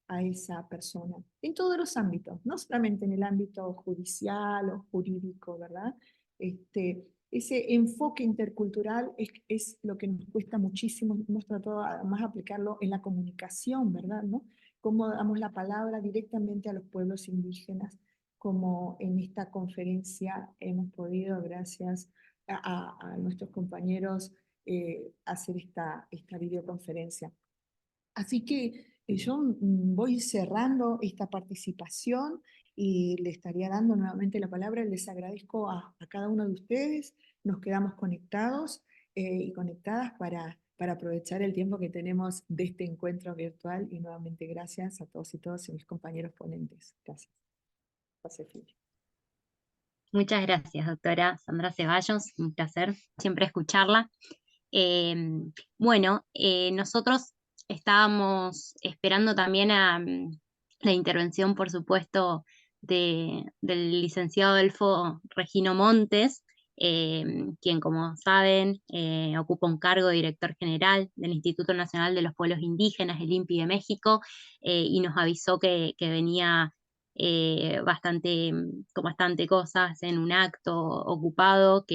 Speaker 4: a esa persona, en todos los ámbitos, no solamente en el ámbito judicial o jurídico, ¿verdad? Ese enfoque intercultural es lo que nos cuesta muchísimo. Hemos tratado además de aplicarlo en la comunicación, ¿verdad? ¿No? Cómo damos la palabra directamente a los pueblos indígenas, como en esta conferencia hemos podido, gracias a nuestros compañeros, hacer esta videoconferencia. Así que yo voy cerrando esta participación y le estaría dando nuevamente la palabra. Les agradezco a cada uno de ustedes. Nos quedamos conectados y conectadas para para aprovechar el tiempo que tenemos de este encuentro virtual y nuevamente gracias a todos y todas y mis compañeros ponentes. Gracias. Josefina.
Speaker 1: Muchas gracias, doctora Sandra Ceballos, un placer siempre escucharla. Bueno, nosotros estábamos esperando también a la intervención, por supuesto, del licenciado Adolfo Regino Montes, quien, como saben, ocupa un cargo de director general del Instituto Nacional de los Pueblos Indígenas, el INPI de México, y nos avisó que venía con bastante cosas en un acto ocupado,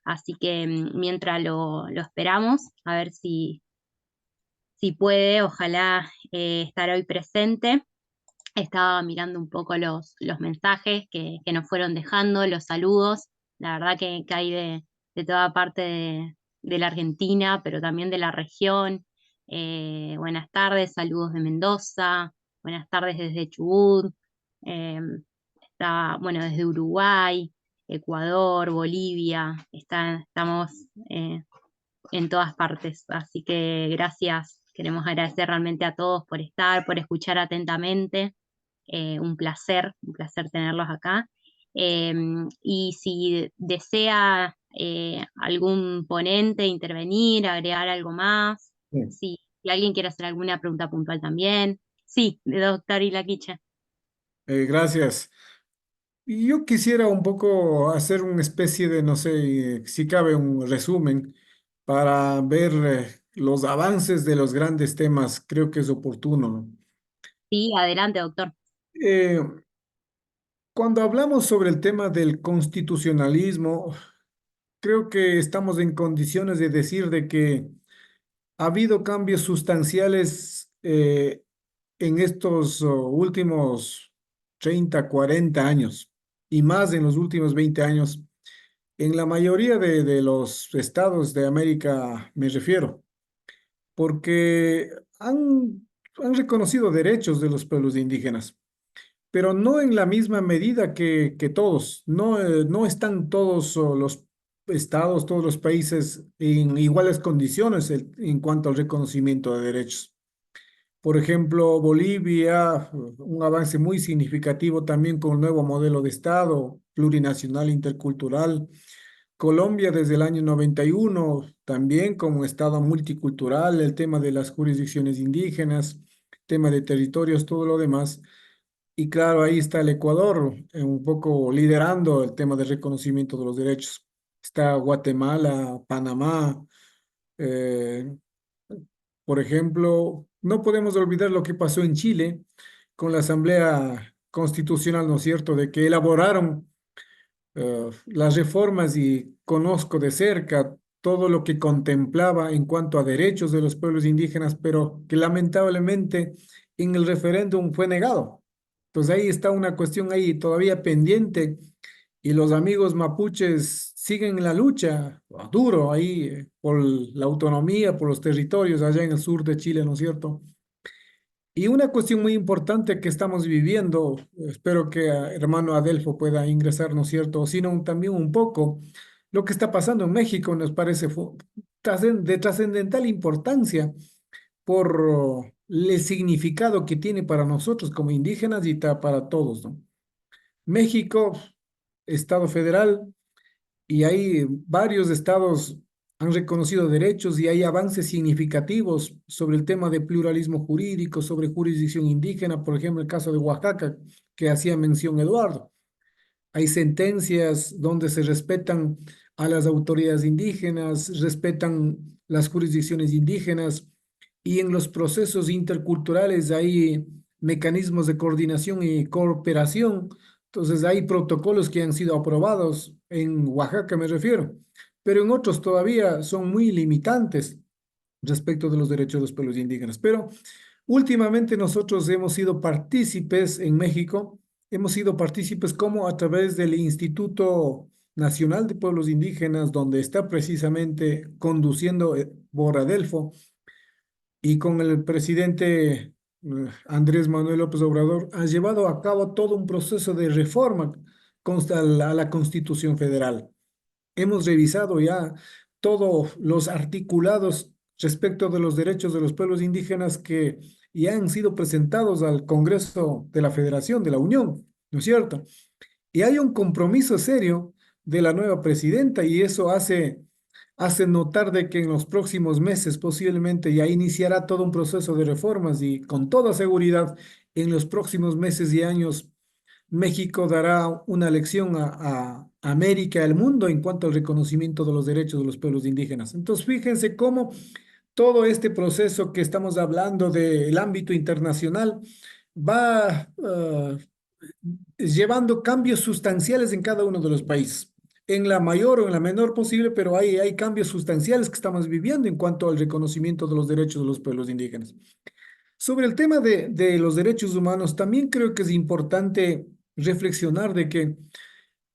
Speaker 1: así que mientras lo esperamos, a ver si puede, ojalá estar hoy presente. Estaba mirando un poco los mensajes que nos fueron dejando, los saludos, la verdad que hay de toda parte de la Argentina, pero también de la región. Buenas tardes, saludos de Mendoza, buenas tardes desde Chubut, eh, bueno, desde Uruguay, Ecuador, Bolivia, estamos en todas partes, así que gracias, queremos agradecer realmente a todos por estar, por escuchar atentamente, un placer tenerlos acá. Y si desea algún ponente intervenir, agregar algo más,
Speaker 2: Sí.
Speaker 1: si alguien quiere hacer alguna pregunta puntual también. Sí, de doctor Ilaquiche.
Speaker 2: Gracias. Y yo quisiera un poco hacer una especie de, no sé, si cabe, un resumen para ver los avances de los grandes temas. Creo que es oportuno, ¿no?
Speaker 1: Sí, adelante, doctor.
Speaker 2: Eh, Cuando hablamos sobre el tema del constitucionalismo, creo que estamos en condiciones de decir de que ha habido cambios sustanciales en estos últimos 30, 40 años y más en los últimos 20 años. En la mayoría de los estados de América me refiero, porque han reconocido derechos de los pueblos indígenas, pero no en la misma medida que todos. No, no están todos los estados, todos los países en iguales condiciones en cuanto al reconocimiento de derechos. Por ejemplo, Bolivia, un avance muy significativo también con el nuevo modelo de Estado plurinacional intercultural. Colombia desde el año 91, también como Estado multicultural, el tema de las jurisdicciones indígenas, tema de territorios, todo lo demás. Y claro, ahí está el Ecuador, un poco liderando el tema del reconocimiento de los derechos. Está Guatemala, Panamá, eh, por ejemplo, no podemos olvidar lo que pasó en Chile con la Asamblea Constitucional, ¿no es cierto?, de que elaboraron las reformas y conozco de cerca todo lo que contemplaba en cuanto a derechos de los pueblos indígenas, pero que lamentablemente en el referéndum fue negado. Entonces ahí está una cuestión ahí todavía pendiente y los amigos mapuches siguen en la lucha duro ahí por la autonomía, por los territorios allá en el sur de Chile, ¿no es cierto? Y una cuestión muy importante que estamos viviendo, espero que hermano Adelfo pueda ingresar, ¿no es cierto? Sino también un poco lo que está pasando en México nos parece de trascendental importancia por el significado que tiene para nosotros como indígenas y para todos, ¿no? México, Estado federal, y hay varios estados han reconocido derechos y hay avances significativos sobre el tema de pluralismo jurídico, sobre jurisdicción indígena, por ejemplo, el caso de Oaxaca, que hacía mención Eduardo. Hay sentencias donde se respetan a las autoridades indígenas, respetan las jurisdicciones indígenas y en los procesos interculturales hay mecanismos de coordinación y cooperación. Entonces hay protocolos que han sido aprobados, en Oaxaca me refiero, pero en otros todavía son muy limitantes respecto de los derechos de los pueblos indígenas. Pero últimamente nosotros hemos sido partícipes en México, hemos sido partícipes como a través del Instituto Nacional de Pueblos Indígenas, donde está precisamente conduciendo Boradelfo, y con el presidente Andrés Manuel López Obrador, ha llevado a cabo todo un proceso de reforma a la Constitución Federal. Hemos revisado ya todos los articulados respecto de los derechos de los pueblos indígenas que ya han sido presentados al Congreso de la Federación, de la Unión, ¿no es cierto? Y hay un compromiso serio de la nueva presidenta y eso hace notar de que en los próximos meses posiblemente ya iniciará todo un proceso de reformas y con toda seguridad en los próximos meses y años México dará una lección a América y al mundo en cuanto al reconocimiento de los derechos de los pueblos indígenas. Entonces, fíjense cómo todo este proceso que estamos hablando del ámbito internacional va llevando cambios sustanciales en cada uno de los países, en la mayor o en la menor posible, pero hay cambios sustanciales que estamos viviendo en cuanto al reconocimiento de los derechos de los pueblos indígenas. Sobre el tema de los derechos humanos, también creo que es importante reflexionar de que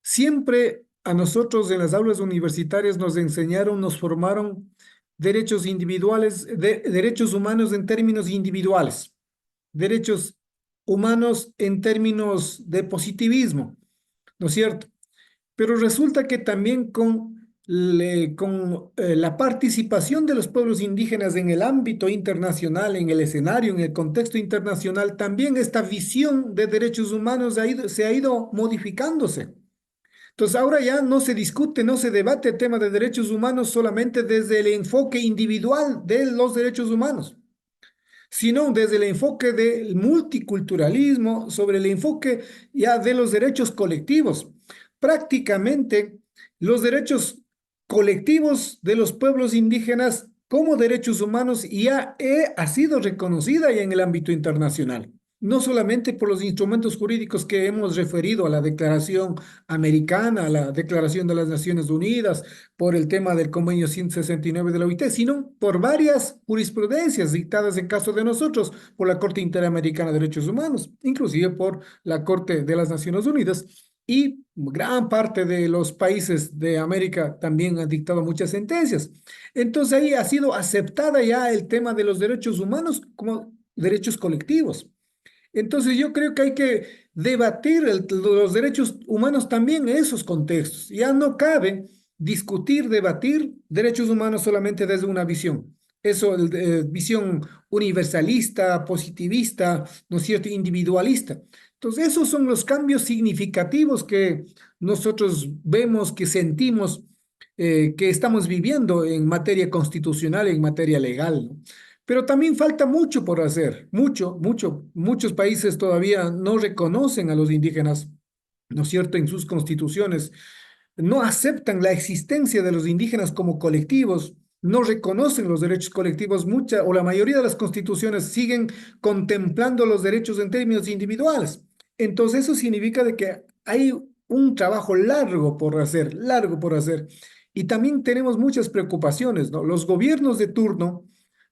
Speaker 2: siempre a nosotros en las aulas universitarias nos enseñaron, nos formaron derechos individuales, derechos humanos en términos individuales, derechos humanos en términos de positivismo, ¿no es cierto? Pero resulta que también con la participación de los pueblos indígenas en el ámbito internacional, en el escenario, en el contexto internacional, también esta visión de derechos humanos se ha ido modificándose. Entonces ahora ya no se discute, no se debate el tema de derechos humanos solamente desde el enfoque individual de los derechos humanos, sino desde el enfoque del multiculturalismo, sobre el enfoque ya de los derechos colectivos. Prácticamente los derechos colectivos de los pueblos indígenas como derechos humanos ya ha sido reconocida ya en el ámbito internacional. No solamente por los instrumentos jurídicos que hemos referido a la Declaración Americana, a la Declaración de las Naciones Unidas, por el tema del convenio 169 de la OIT, sino por varias jurisprudencias dictadas en caso de nosotros por la Corte Interamericana de Derechos Humanos, inclusive por la Corte de las Naciones Unidas. Y gran parte de los países de América también han dictado muchas sentencias. Entonces ahí ha sido aceptada ya el tema de los derechos humanos como derechos colectivos. Entonces yo creo que hay que debatir los derechos humanos también en esos contextos. Ya no cabe discutir, debatir derechos humanos solamente desde una visión. Eso, visión universalista, positivista, ¿no es cierto?, individualista. Entonces esos son los cambios significativos que nosotros vemos, que sentimos, que estamos viviendo en materia constitucional, en materia legal, ¿no? Pero también falta mucho por hacer, mucho, mucho. Muchos países todavía no reconocen a los indígenas, ¿no es cierto?, en sus constituciones. No aceptan la existencia de los indígenas como colectivos, no reconocen los derechos colectivos. Mucha o la mayoría de las constituciones siguen contemplando los derechos en términos individuales. Entonces eso significa de que hay un trabajo largo por hacer, largo por hacer. Y también tenemos muchas preocupaciones, ¿no? Los gobiernos de turno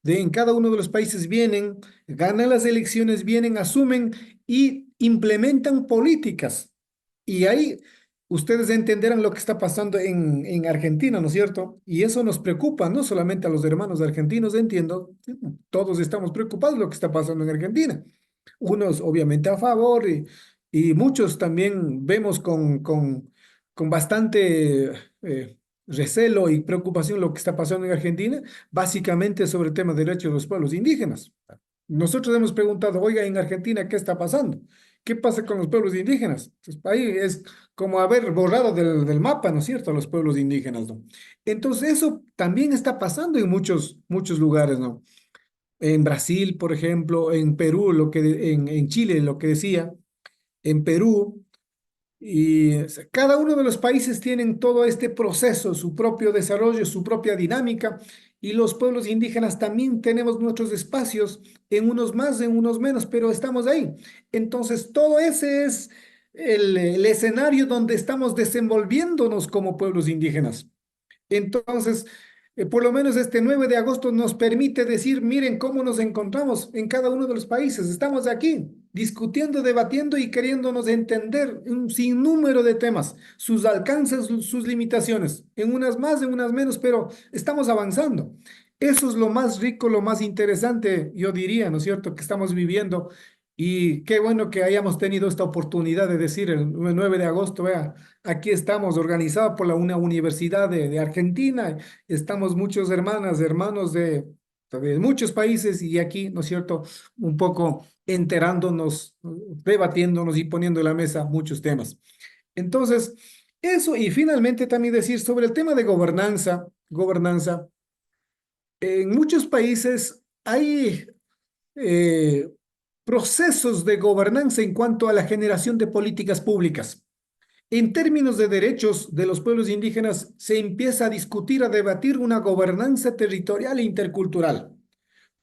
Speaker 2: en cada uno de los países vienen, ganan las elecciones, vienen, asumen y implementan políticas. Y ahí ustedes entenderán lo que está pasando en Argentina, ¿no es cierto? Y eso nos preocupa, no solamente a los hermanos argentinos, entiendo, todos estamos preocupados de lo que está pasando en Argentina. Unos obviamente a favor y muchos también vemos con bastante recelo y preocupación lo que está pasando en Argentina, básicamente sobre el tema de derechos de los pueblos indígenas. Nosotros hemos preguntado, oiga, en Argentina, ¿qué está pasando? ¿Qué pasa con los pueblos indígenas? Entonces, ahí es como haber borrado del mapa, ¿no es cierto?, a los pueblos indígenas, ¿no? Entonces, eso también está pasando en muchos lugares, ¿no? En Brasil, por ejemplo, en Perú, en Chile, lo que decía, en Perú, y cada uno de los países tienen todo este proceso, su propio desarrollo, su propia dinámica, y los pueblos indígenas también tenemos nuestros espacios, en unos más, en unos menos, pero estamos ahí. Entonces, todo ese es el escenario donde estamos desenvolviéndonos como pueblos indígenas. Entonces, por lo menos este 9 de agosto nos permite decir, miren cómo nos encontramos en cada uno de los países. Estamos aquí discutiendo, debatiendo y queriéndonos entender un sinnúmero de temas, sus alcances, sus limitaciones, en unas más, en unas menos, pero estamos avanzando. Eso es lo más rico, lo más interesante, yo diría, ¿no es cierto?, que estamos viviendo. Y qué bueno que hayamos tenido esta oportunidad de decir el 9 de agosto, vea, aquí estamos organizados por una universidad de Argentina, estamos muchos hermanas, hermanos de muchos países y aquí, ¿no es cierto?, un poco enterándonos, debatiéndonos y poniendo en la mesa muchos temas. Entonces, eso y finalmente también decir sobre el tema de gobernanza, en muchos países hay eh, procesos de gobernanza en cuanto a la generación de políticas públicas. En términos de derechos de los pueblos indígenas, se empieza a discutir, a debatir una gobernanza territorial e intercultural.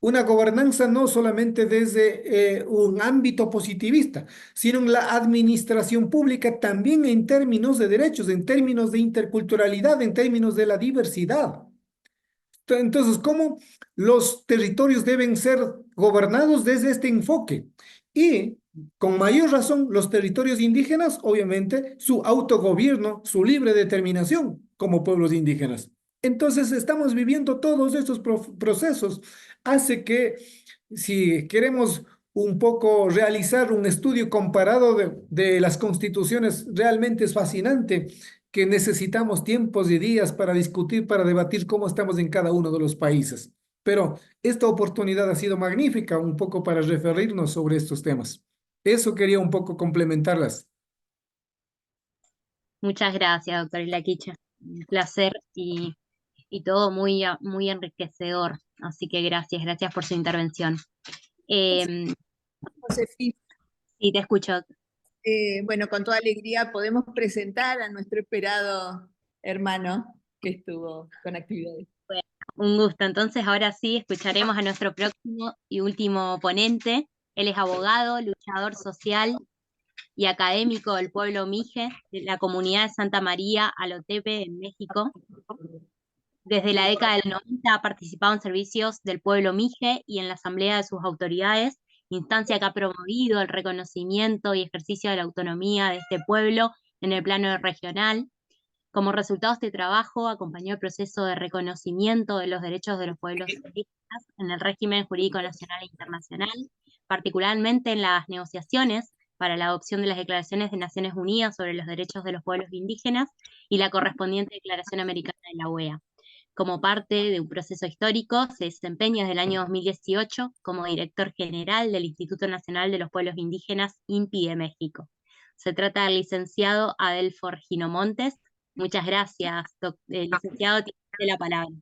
Speaker 2: Una gobernanza no solamente desde un ámbito positivista, sino en la administración pública también en términos de derechos, en términos de interculturalidad, en términos de la diversidad. Entonces, ¿cómo los territorios deben ser gobernados desde este enfoque? Y con mayor razón, los territorios indígenas, obviamente, su autogobierno, su libre determinación como pueblos indígenas. Entonces, estamos viviendo todos estos procesos. Hace que, si queremos un poco realizar un estudio comparado de las constituciones, realmente es fascinante que necesitamos tiempos y días para discutir, para debatir cómo estamos en cada uno de los países. Pero esta oportunidad ha sido magnífica un poco para referirnos sobre estos temas. Eso quería un poco complementarlas.
Speaker 1: Muchas gracias, doctor Ilaquicha. Un placer y todo muy, muy enriquecedor. Así que gracias por su intervención. Eh,
Speaker 4: Josefina,
Speaker 1: sí, te escucho.
Speaker 4: bueno, con toda alegría podemos presentar a nuestro esperado hermano que estuvo con actividades.
Speaker 1: Un gusto. Entonces, ahora sí, escucharemos a nuestro próximo y último ponente. Él es abogado, luchador social y académico del pueblo Mije, de la comunidad de Santa María Alotepe, en México. Desde la década del 90 ha participado en servicios del pueblo Mije y en la asamblea de sus autoridades, instancia que ha promovido el reconocimiento y ejercicio de la autonomía de este pueblo en el plano regional. Como resultado de este trabajo, acompañó el proceso de reconocimiento de los derechos de los pueblos indígenas en el régimen jurídico nacional e internacional, particularmente en las negociaciones para la adopción de las declaraciones de Naciones Unidas sobre los derechos de los pueblos indígenas y la correspondiente Declaración Americana de la OEA. Como parte de un proceso histórico, se desempeña desde el año 2018 como director general del Instituto Nacional de los Pueblos Indígenas, INPI de México. Se trata del licenciado Adelfor Ginomontes. Muchas gracias, licenciado, tiene la palabra.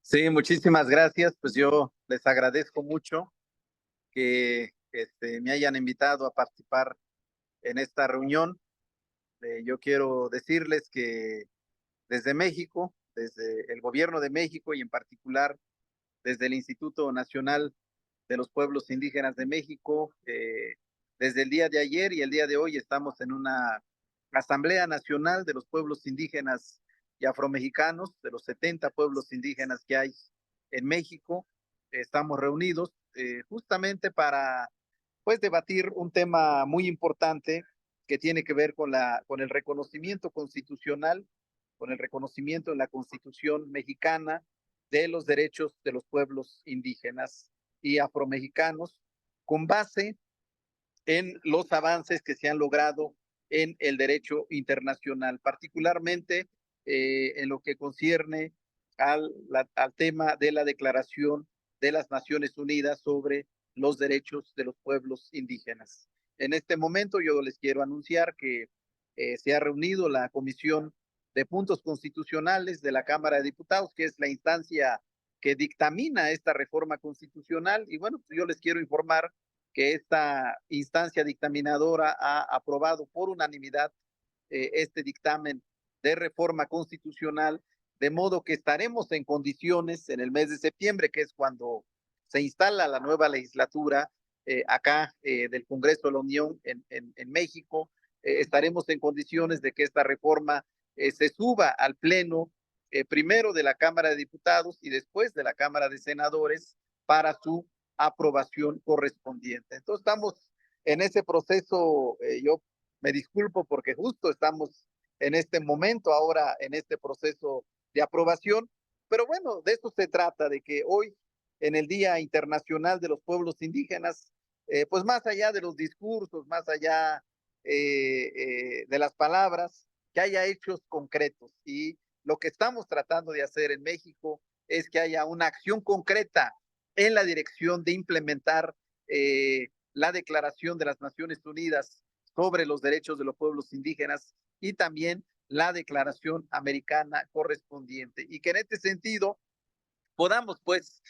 Speaker 5: Sí, muchísimas gracias. Pues yo les agradezco mucho que me hayan invitado a participar en esta reunión. Yo quiero decirles que desde México, desde el gobierno de México y en particular desde el Instituto Nacional de los Pueblos Indígenas de México, desde el día de ayer y el día de hoy estamos en una Asamblea Nacional de los Pueblos Indígenas y Afromexicanos, de los 70 pueblos indígenas que hay en México. Estamos reunidos justamente para pues debatir un tema muy importante que tiene que ver con el reconocimiento constitucional, con el reconocimiento en la Constitución mexicana de los derechos de los pueblos indígenas y afromexicanos, con base en los avances que se han logrado en el derecho internacional, particularmente en lo que concierne al tema de la Declaración de las Naciones Unidas sobre los derechos de los pueblos indígenas. En este momento yo les quiero anunciar que se ha reunido la Comisión de Puntos Constitucionales de la Cámara de Diputados, que es la instancia que dictamina esta reforma constitucional. Y bueno, yo les quiero informar que esta instancia dictaminadora ha aprobado por unanimidad este dictamen de reforma constitucional, de modo que estaremos en condiciones en el mes de septiembre, que es cuando se instala la nueva legislatura acá del Congreso de la Unión en México, estaremos en condiciones de que esta reforma se suba al Pleno primero de la Cámara de Diputados y después de la Cámara de Senadores para su aprobación correspondiente. Entonces estamos en ese proceso, yo me disculpo porque justo estamos en este momento ahora en este proceso de aprobación, pero bueno, de eso se trata, de que hoy en el Día Internacional de los Pueblos Indígenas, pues más allá de los discursos, más allá de las palabras, que haya hechos concretos y lo que estamos tratando de hacer en México es que haya una acción concreta en la dirección de implementar la Declaración de las Naciones Unidas sobre los derechos de los pueblos indígenas y también la Declaración Americana correspondiente. Y que en este sentido podamos pues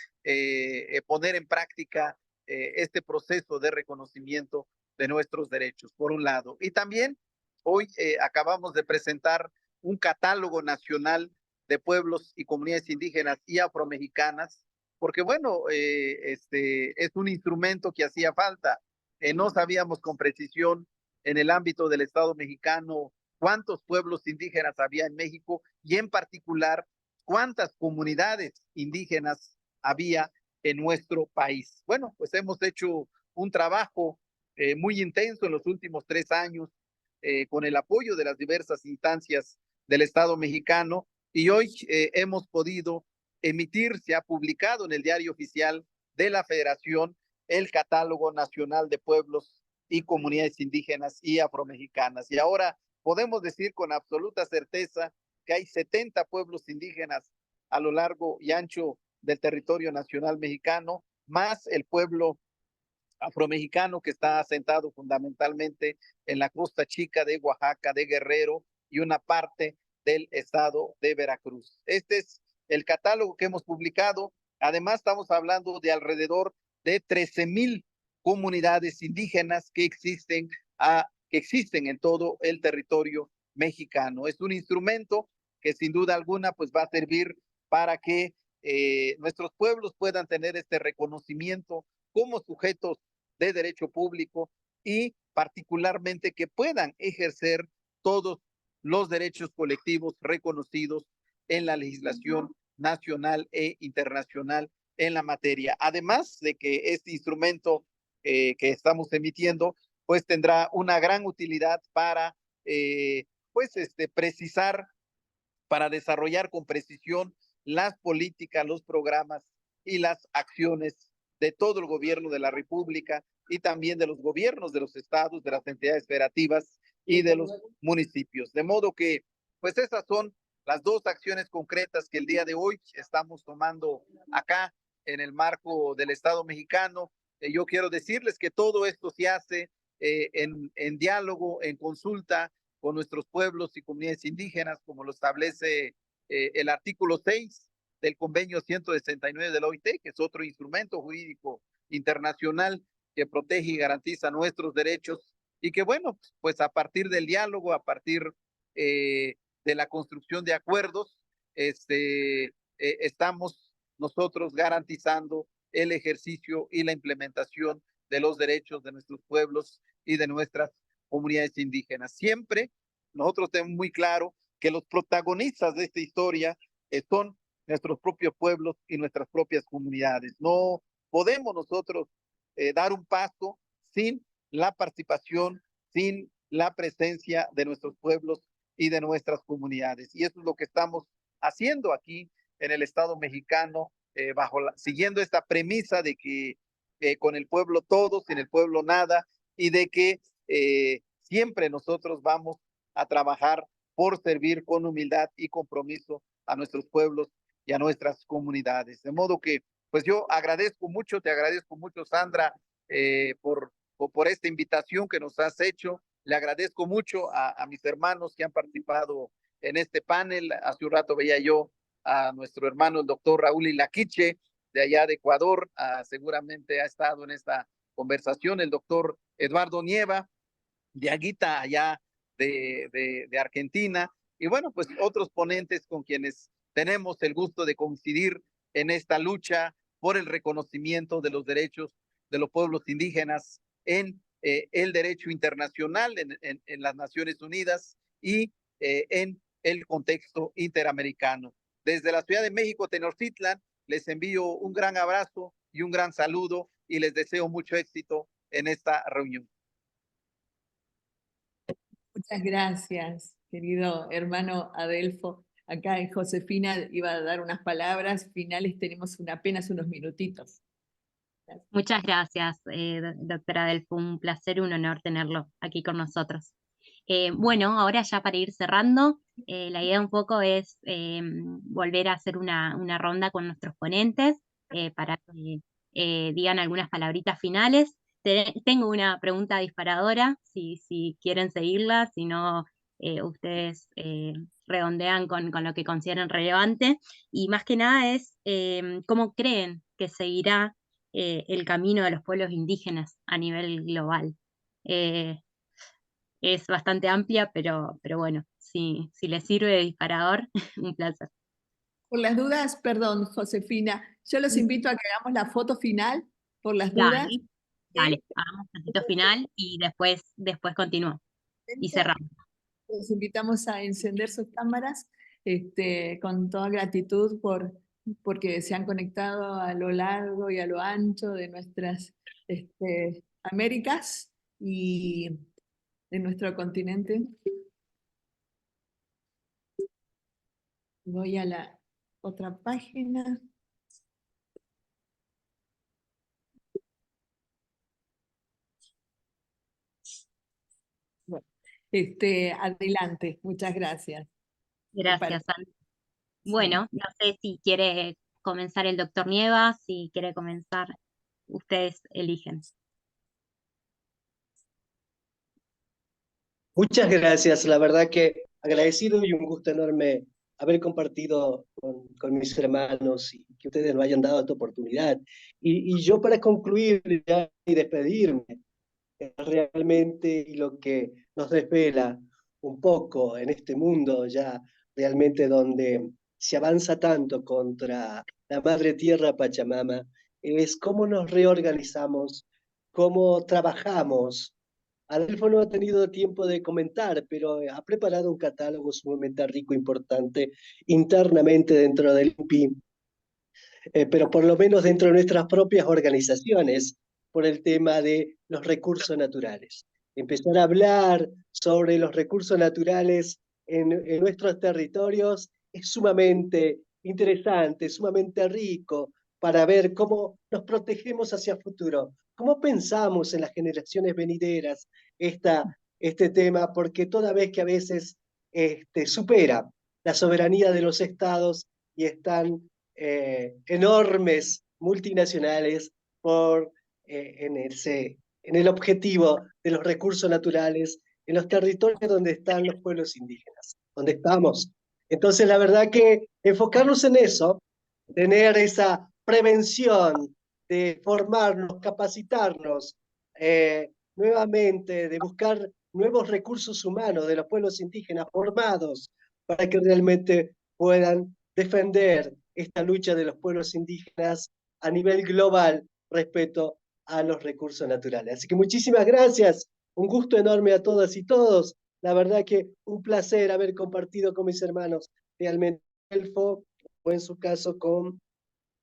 Speaker 5: poner en práctica este proceso de reconocimiento de nuestros derechos, por un lado. Y también hoy acabamos de presentar un catálogo nacional de pueblos y comunidades indígenas y afromexicanas, porque bueno, es un instrumento que hacía falta. No sabíamos con precisión en el ámbito del Estado mexicano cuántos pueblos indígenas había en México y en particular cuántas comunidades indígenas había en nuestro país. Bueno, pues hemos hecho un trabajo muy intenso en los últimos 3 años con el apoyo de las diversas instancias del Estado mexicano y hoy hemos podido emitir, se ha publicado en el Diario Oficial de la Federación el Catálogo Nacional de Pueblos y Comunidades Indígenas y Afromexicanas. Y ahora podemos decir con absoluta certeza que hay 70 pueblos indígenas a lo largo y ancho del territorio nacional mexicano, más el pueblo afromexicano que está asentado fundamentalmente en la costa chica de Oaxaca, de Guerrero y una parte del estado de Veracruz. Este es el catálogo que hemos publicado. Además, estamos hablando de alrededor de 13,000 comunidades indígenas que existen en todo el territorio mexicano. Es un instrumento que sin duda alguna pues va a servir para que nuestros pueblos puedan tener este reconocimiento como sujetos de derecho público y particularmente que puedan ejercer todos los derechos colectivos reconocidos en la legislación nacional e internacional en la materia. Además de que este instrumento que estamos emitiendo pues tendrá una gran utilidad para precisar, para desarrollar con precisión las políticas, los programas y las acciones de todo el gobierno de la República y también de los gobiernos de los estados, de las entidades federativas y de los municipios. De modo que, pues esas son las 2 acciones concretas que el día de hoy estamos tomando acá en el marco del Estado mexicano. Yo quiero decirles que todo esto se hace en diálogo, en consulta con nuestros pueblos y comunidades indígenas, como lo establece el artículo 6 del convenio 169 de la OIT, que es otro instrumento jurídico internacional que protege y garantiza nuestros derechos y que bueno, pues a partir del diálogo, a partir de la construcción de acuerdos, estamos nosotros garantizando el ejercicio y la implementación de los derechos de nuestros pueblos y de nuestras comunidades indígenas. Siempre nosotros tenemos muy claro que los protagonistas de esta historia son nuestros propios pueblos y nuestras propias comunidades. No podemos nosotros dar un paso sin la participación, sin la presencia de nuestros pueblos y de nuestras comunidades. Y eso es lo que estamos haciendo aquí en el Estado mexicano, siguiendo esta premisa de que con el pueblo todo, sin el pueblo nada, y de que siempre nosotros vamos a trabajar por servir con humildad y compromiso a nuestros pueblos y a nuestras comunidades. De modo que, pues yo agradezco mucho, te agradezco mucho, Sandra, por esta invitación que nos has hecho. Le agradezco mucho a mis hermanos que han participado en este panel. Hace un rato veía yo a nuestro hermano, el doctor Raúl Ilaquiche, de allá de Ecuador. Seguramente ha estado en esta conversación el doctor Eduardo Nieva, de Aguita, allá de Argentina, y bueno, pues otros ponentes con quienes tenemos el gusto de coincidir en esta lucha por el reconocimiento de los derechos de los pueblos indígenas en el derecho internacional, en las Naciones Unidas y en el contexto interamericano. Desde la Ciudad de México, Tenochtitlan, les envío un gran abrazo y un gran saludo y les deseo mucho éxito en esta reunión.
Speaker 4: Muchas gracias, querido hermano Adelfo. Acá Josefina iba a dar unas palabras finales, tenemos apenas unos minutitos. Gracias.
Speaker 1: Muchas gracias, doctora Adelfo, un placer y un honor tenerlo aquí con nosotros. Bueno, ahora ya para ir cerrando, La idea un poco es volver a hacer una ronda con nuestros ponentes para que digan algunas palabritas finales. Tengo una pregunta disparadora, si quieren seguirla, si no, ustedes redondean con lo que consideren relevante. Y más que nada es cómo creen que seguirá el camino de los pueblos indígenas a nivel global. Eh, es bastante amplia, pero bueno, si les sirve de disparador, un placer.
Speaker 4: Por las dudas, perdón, Josefina, yo los invito a que hagamos la foto final, por las dudas.
Speaker 1: Dale,
Speaker 4: ¿Sí?
Speaker 1: dale, hagamos un ratito final y después continúo y cerramos.
Speaker 4: Los invitamos a encender sus cámaras, con toda gratitud porque se han conectado a lo largo y a lo ancho de nuestras Américas y de nuestro continente. Voy a la otra página. Bueno, adelante, muchas gracias.
Speaker 1: Gracias, Ana. Bueno, no sé si quiere comenzar el doctor Nieva, si quiere comenzar, ustedes eligen.
Speaker 3: Muchas gracias, la verdad que agradecido y un gusto enorme haber compartido con mis hermanos y que ustedes nos hayan dado esta oportunidad. Y yo para concluir ya y despedirme, realmente y lo que nos desvela un poco en este mundo ya realmente donde se avanza tanto contra la madre tierra Pachamama, es cómo nos reorganizamos, cómo trabajamos. Adelfo no ha tenido tiempo de comentar, pero ha preparado un catálogo sumamente rico, importante, internamente dentro del INPI, pero por lo menos dentro de nuestras propias organizaciones, por el tema de los recursos naturales. Empezar a hablar sobre los recursos naturales en nuestros territorios es sumamente interesante, sumamente rico para ver cómo nos protegemos hacia el futuro, cómo pensamos en las generaciones venideras este tema, porque toda vez que a veces supera la soberanía de los estados y están enormes multinacionales en el objetivo de los recursos naturales en los territorios donde están los pueblos indígenas, donde estamos. Entonces, la verdad que enfocarnos en eso, tener esa prevención de formarnos, capacitarnos nuevamente, de buscar nuevos recursos humanos de los pueblos indígenas formados para que realmente puedan defender esta lucha de los pueblos indígenas a nivel global respecto a los recursos naturales. Así que muchísimas gracias, un gusto enorme a todas y todos. La verdad que un placer haber compartido con mis hermanos, realmente Elfo, o en su caso con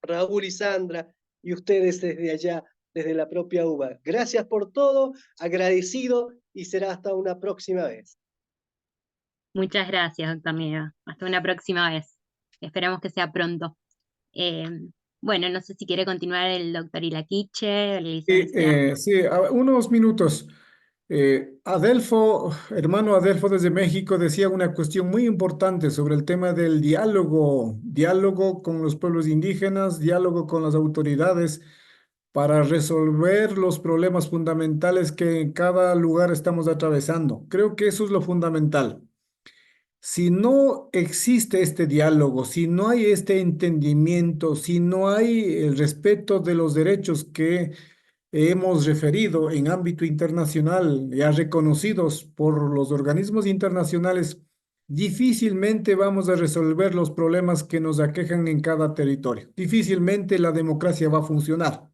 Speaker 3: Raúl y Sandra, y ustedes desde allá, desde la propia UBA. Gracias por todo, agradecido y será hasta una próxima vez.
Speaker 1: Muchas gracias, doctor Nieva. Hasta una próxima vez. Esperamos que sea pronto. Eh, bueno, no sé si quiere continuar el doctor Ilaquiche, el licenciado.
Speaker 2: Sí, unos minutos. Adelfo, hermano Adelfo desde México, decía una cuestión muy importante sobre el tema del diálogo, diálogo con los pueblos indígenas, diálogo con las autoridades para resolver los problemas fundamentales que en cada lugar estamos atravesando. Creo que eso es lo fundamental. Si no existe este diálogo, si no hay este entendimiento, si no hay el respeto de los derechos que hemos referido en ámbito internacional, ya reconocidos por los organismos internacionales, difícilmente vamos a resolver los problemas que nos aquejan en cada territorio. Difícilmente la democracia va a funcionar.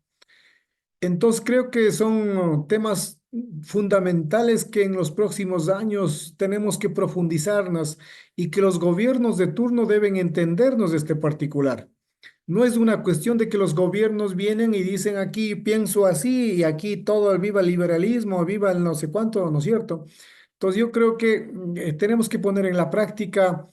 Speaker 2: Entonces creo que son temas fundamentales que en los próximos años tenemos que profundizarnos y que los gobiernos de turno deben entendernos de este particular. No es una cuestión de que los gobiernos vienen y dicen aquí pienso así y aquí todo viva el liberalismo, viva el no sé cuánto, ¿no es cierto? Entonces yo creo que tenemos que poner en la práctica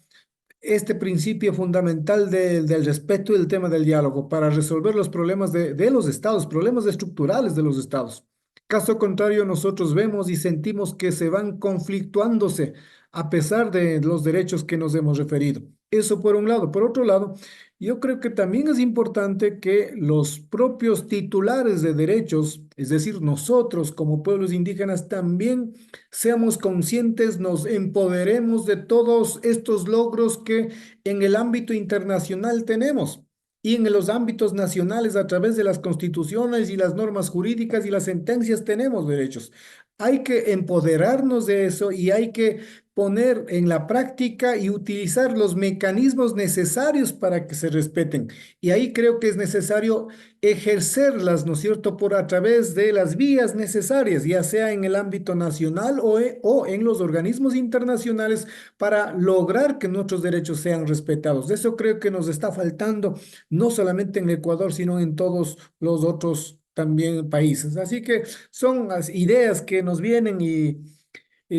Speaker 2: este principio fundamental del respeto y el tema del diálogo para resolver los problemas de los estados, problemas estructurales de los estados. Caso contrario, nosotros vemos y sentimos que se van conflictuándose a pesar de los derechos que nos hemos referido. Eso por un lado. Por otro lado, yo creo que también es importante que los propios titulares de derechos, es decir, nosotros como pueblos indígenas, también seamos conscientes, nos empoderemos de todos estos logros que en el ámbito internacional tenemos y en los ámbitos nacionales a través de las constituciones y las normas jurídicas y las sentencias tenemos derechos. Hay que empoderarnos de eso y hay que poner en la práctica y utilizar los mecanismos necesarios para que se respeten. Y ahí creo que es necesario ejercerlas, ¿no es cierto?, por a través de las vías necesarias, ya sea en el ámbito nacional o en los organismos internacionales para lograr que nuestros derechos sean respetados. Eso creo que nos está faltando, no solamente en Ecuador, sino en todos los otros también países. Así que son las ideas que nos vienen y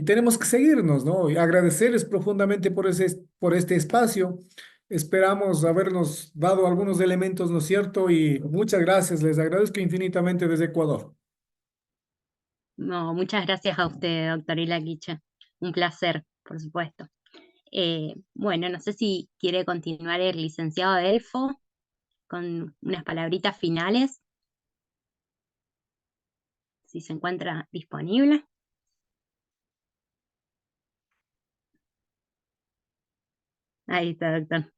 Speaker 2: tenemos que seguirnos, ¿no? Y agradecerles profundamente por este espacio. Esperamos habernos dado algunos elementos, ¿no es cierto? Y muchas gracias, les agradezco infinitamente desde Ecuador.
Speaker 1: No, muchas gracias a usted, doctor Ilaquiche. Un placer, por supuesto. Bueno, no sé si quiere continuar el licenciado Delfo con unas palabritas finales, si se encuentra disponible. Ahí está, doctor.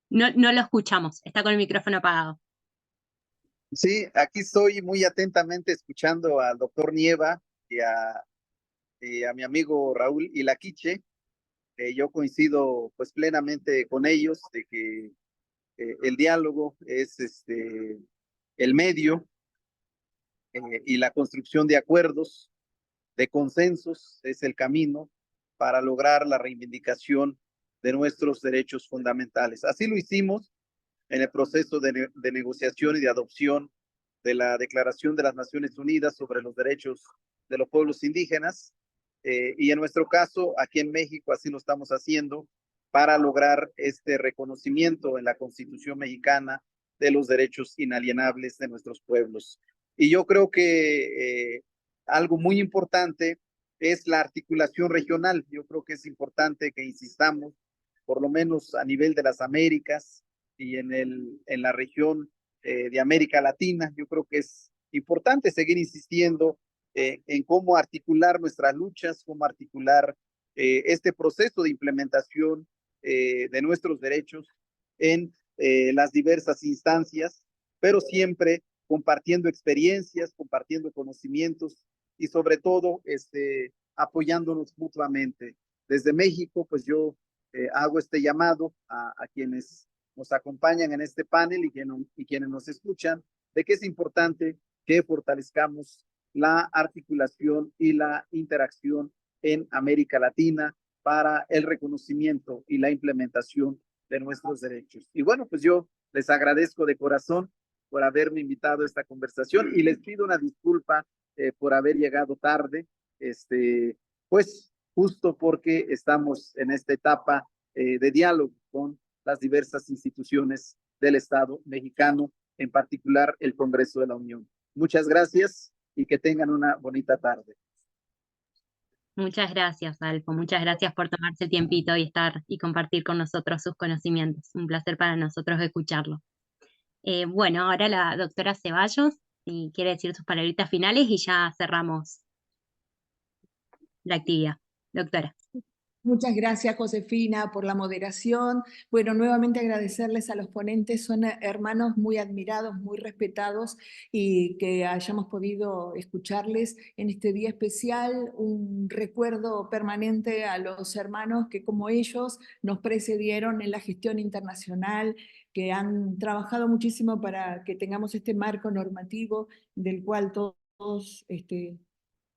Speaker 1: No, no lo escuchamos, está con el micrófono apagado.
Speaker 5: Sí, aquí estoy muy atentamente escuchando al doctor Nieva y a mi amigo Raúl Ilaquiche. Yo coincido pues plenamente con ellos de que el diálogo es el medio y la construcción de acuerdos, de consensos, es el camino para lograr la reivindicación de nuestros derechos fundamentales. Así lo hicimos en el proceso de negociación y de adopción de la Declaración de las Naciones Unidas sobre los Derechos de los Pueblos Indígenas. Y en nuestro caso, aquí en México, así lo estamos haciendo para lograr este reconocimiento en la Constitución mexicana de los derechos inalienables de nuestros pueblos. Y yo creo que algo muy importante es la articulación regional. Yo creo que es importante que insistamos, por lo menos a nivel de las Américas y en la región de América Latina. Yo creo que es importante seguir insistiendo en cómo articular nuestras luchas, cómo articular este proceso de implementación de nuestros derechos en las diversas instancias, pero siempre compartiendo experiencias, compartiendo conocimientos y sobre todo apoyándonos mutuamente. Desde México, pues yo hago este llamado a quienes nos acompañan en este panel y quienes nos escuchan, de que es importante que fortalezcamos la articulación y la interacción en América Latina para el reconocimiento y la implementación de nuestros derechos. Y bueno, pues yo les agradezco de corazón por haberme invitado a esta conversación y les pido una disculpa por haber llegado tarde, pues justo porque estamos en esta etapa de diálogo con las diversas instituciones del Estado mexicano, en particular el Congreso de la Unión. Muchas gracias y que tengan una bonita tarde.
Speaker 1: Muchas gracias, Alfo. Muchas gracias por tomarse el tiempito y estar y compartir con nosotros sus conocimientos. Un placer para nosotros escucharlo. Bueno, ahora la doctora Ceballos, si quiere decir sus palabritas finales y ya cerramos la actividad. Doctora.
Speaker 4: Muchas gracias, Josefina, por la moderación. Bueno, nuevamente agradecerles a los ponentes, son hermanos muy admirados, muy respetados, y que hayamos podido escucharles en este día especial, un recuerdo permanente a los hermanos que como ellos nos precedieron en la gestión internacional, que han trabajado muchísimo para que tengamos este marco normativo del cual todos,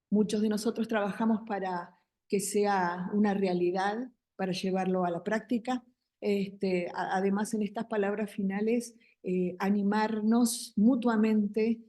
Speaker 4: muchos de nosotros trabajamos para que sea una realidad, para llevarlo a la práctica. Además, en estas palabras finales, animarnos mutuamente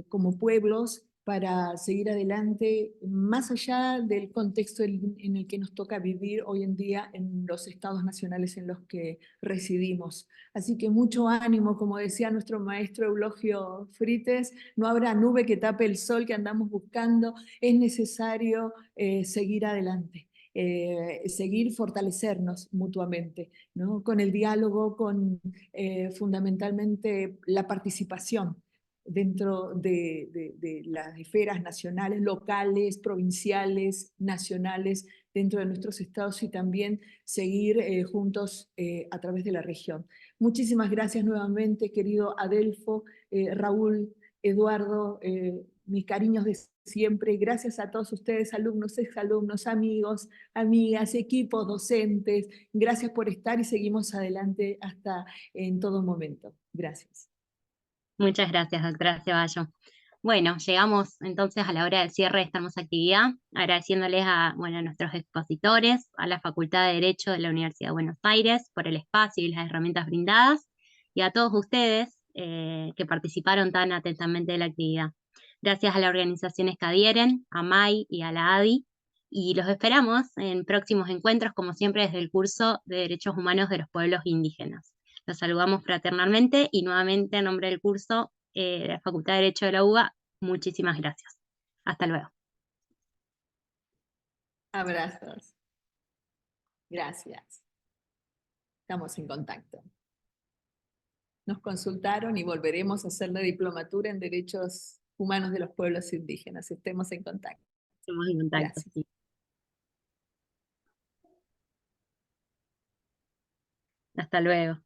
Speaker 4: como pueblos para seguir adelante, más allá del contexto en el que nos toca vivir hoy en día en los estados nacionales en los que residimos. Así que mucho ánimo, como decía nuestro maestro Eulogio Frites, no habrá nube que tape el sol que andamos buscando, es necesario seguir adelante. seguir fortalecernos mutuamente, ¿no? Con el diálogo, con fundamentalmente la participación dentro de las esferas nacionales, locales, provinciales, nacionales, dentro de nuestros estados y también seguir juntos a través de la región. Muchísimas gracias nuevamente, querido Adelfo, Raúl, Eduardo, mis cariños de siempre. Gracias a todos ustedes, alumnos, exalumnos, amigos, amigas, equipos, docentes. Gracias por estar y seguimos adelante hasta en todo momento. Gracias.
Speaker 1: Muchas gracias, doctora Ceballo. Bueno, llegamos entonces a la hora del cierre de esta hermosa actividad, agradeciéndoles a nuestros expositores, a la Facultad de Derecho de la Universidad de Buenos Aires por el espacio y las herramientas brindadas, y a todos ustedes que participaron tan atentamente de la actividad. Gracias a la organización Escadieren, a MAI y a la ADI, y los esperamos en próximos encuentros, como siempre, desde el curso de Derechos Humanos de los Pueblos Indígenas. Los saludamos fraternalmente y nuevamente en nombre del curso de la Facultad de Derecho de la UBA, muchísimas gracias. Hasta luego.
Speaker 4: Abrazos. Gracias. Estamos en contacto. Nos consultaron y volveremos a hacer la diplomatura en Derechos Humanos de los Pueblos Indígenas. Estemos en contacto.
Speaker 1: Estamos en contacto.
Speaker 4: Gracias.
Speaker 1: Sí. Hasta luego.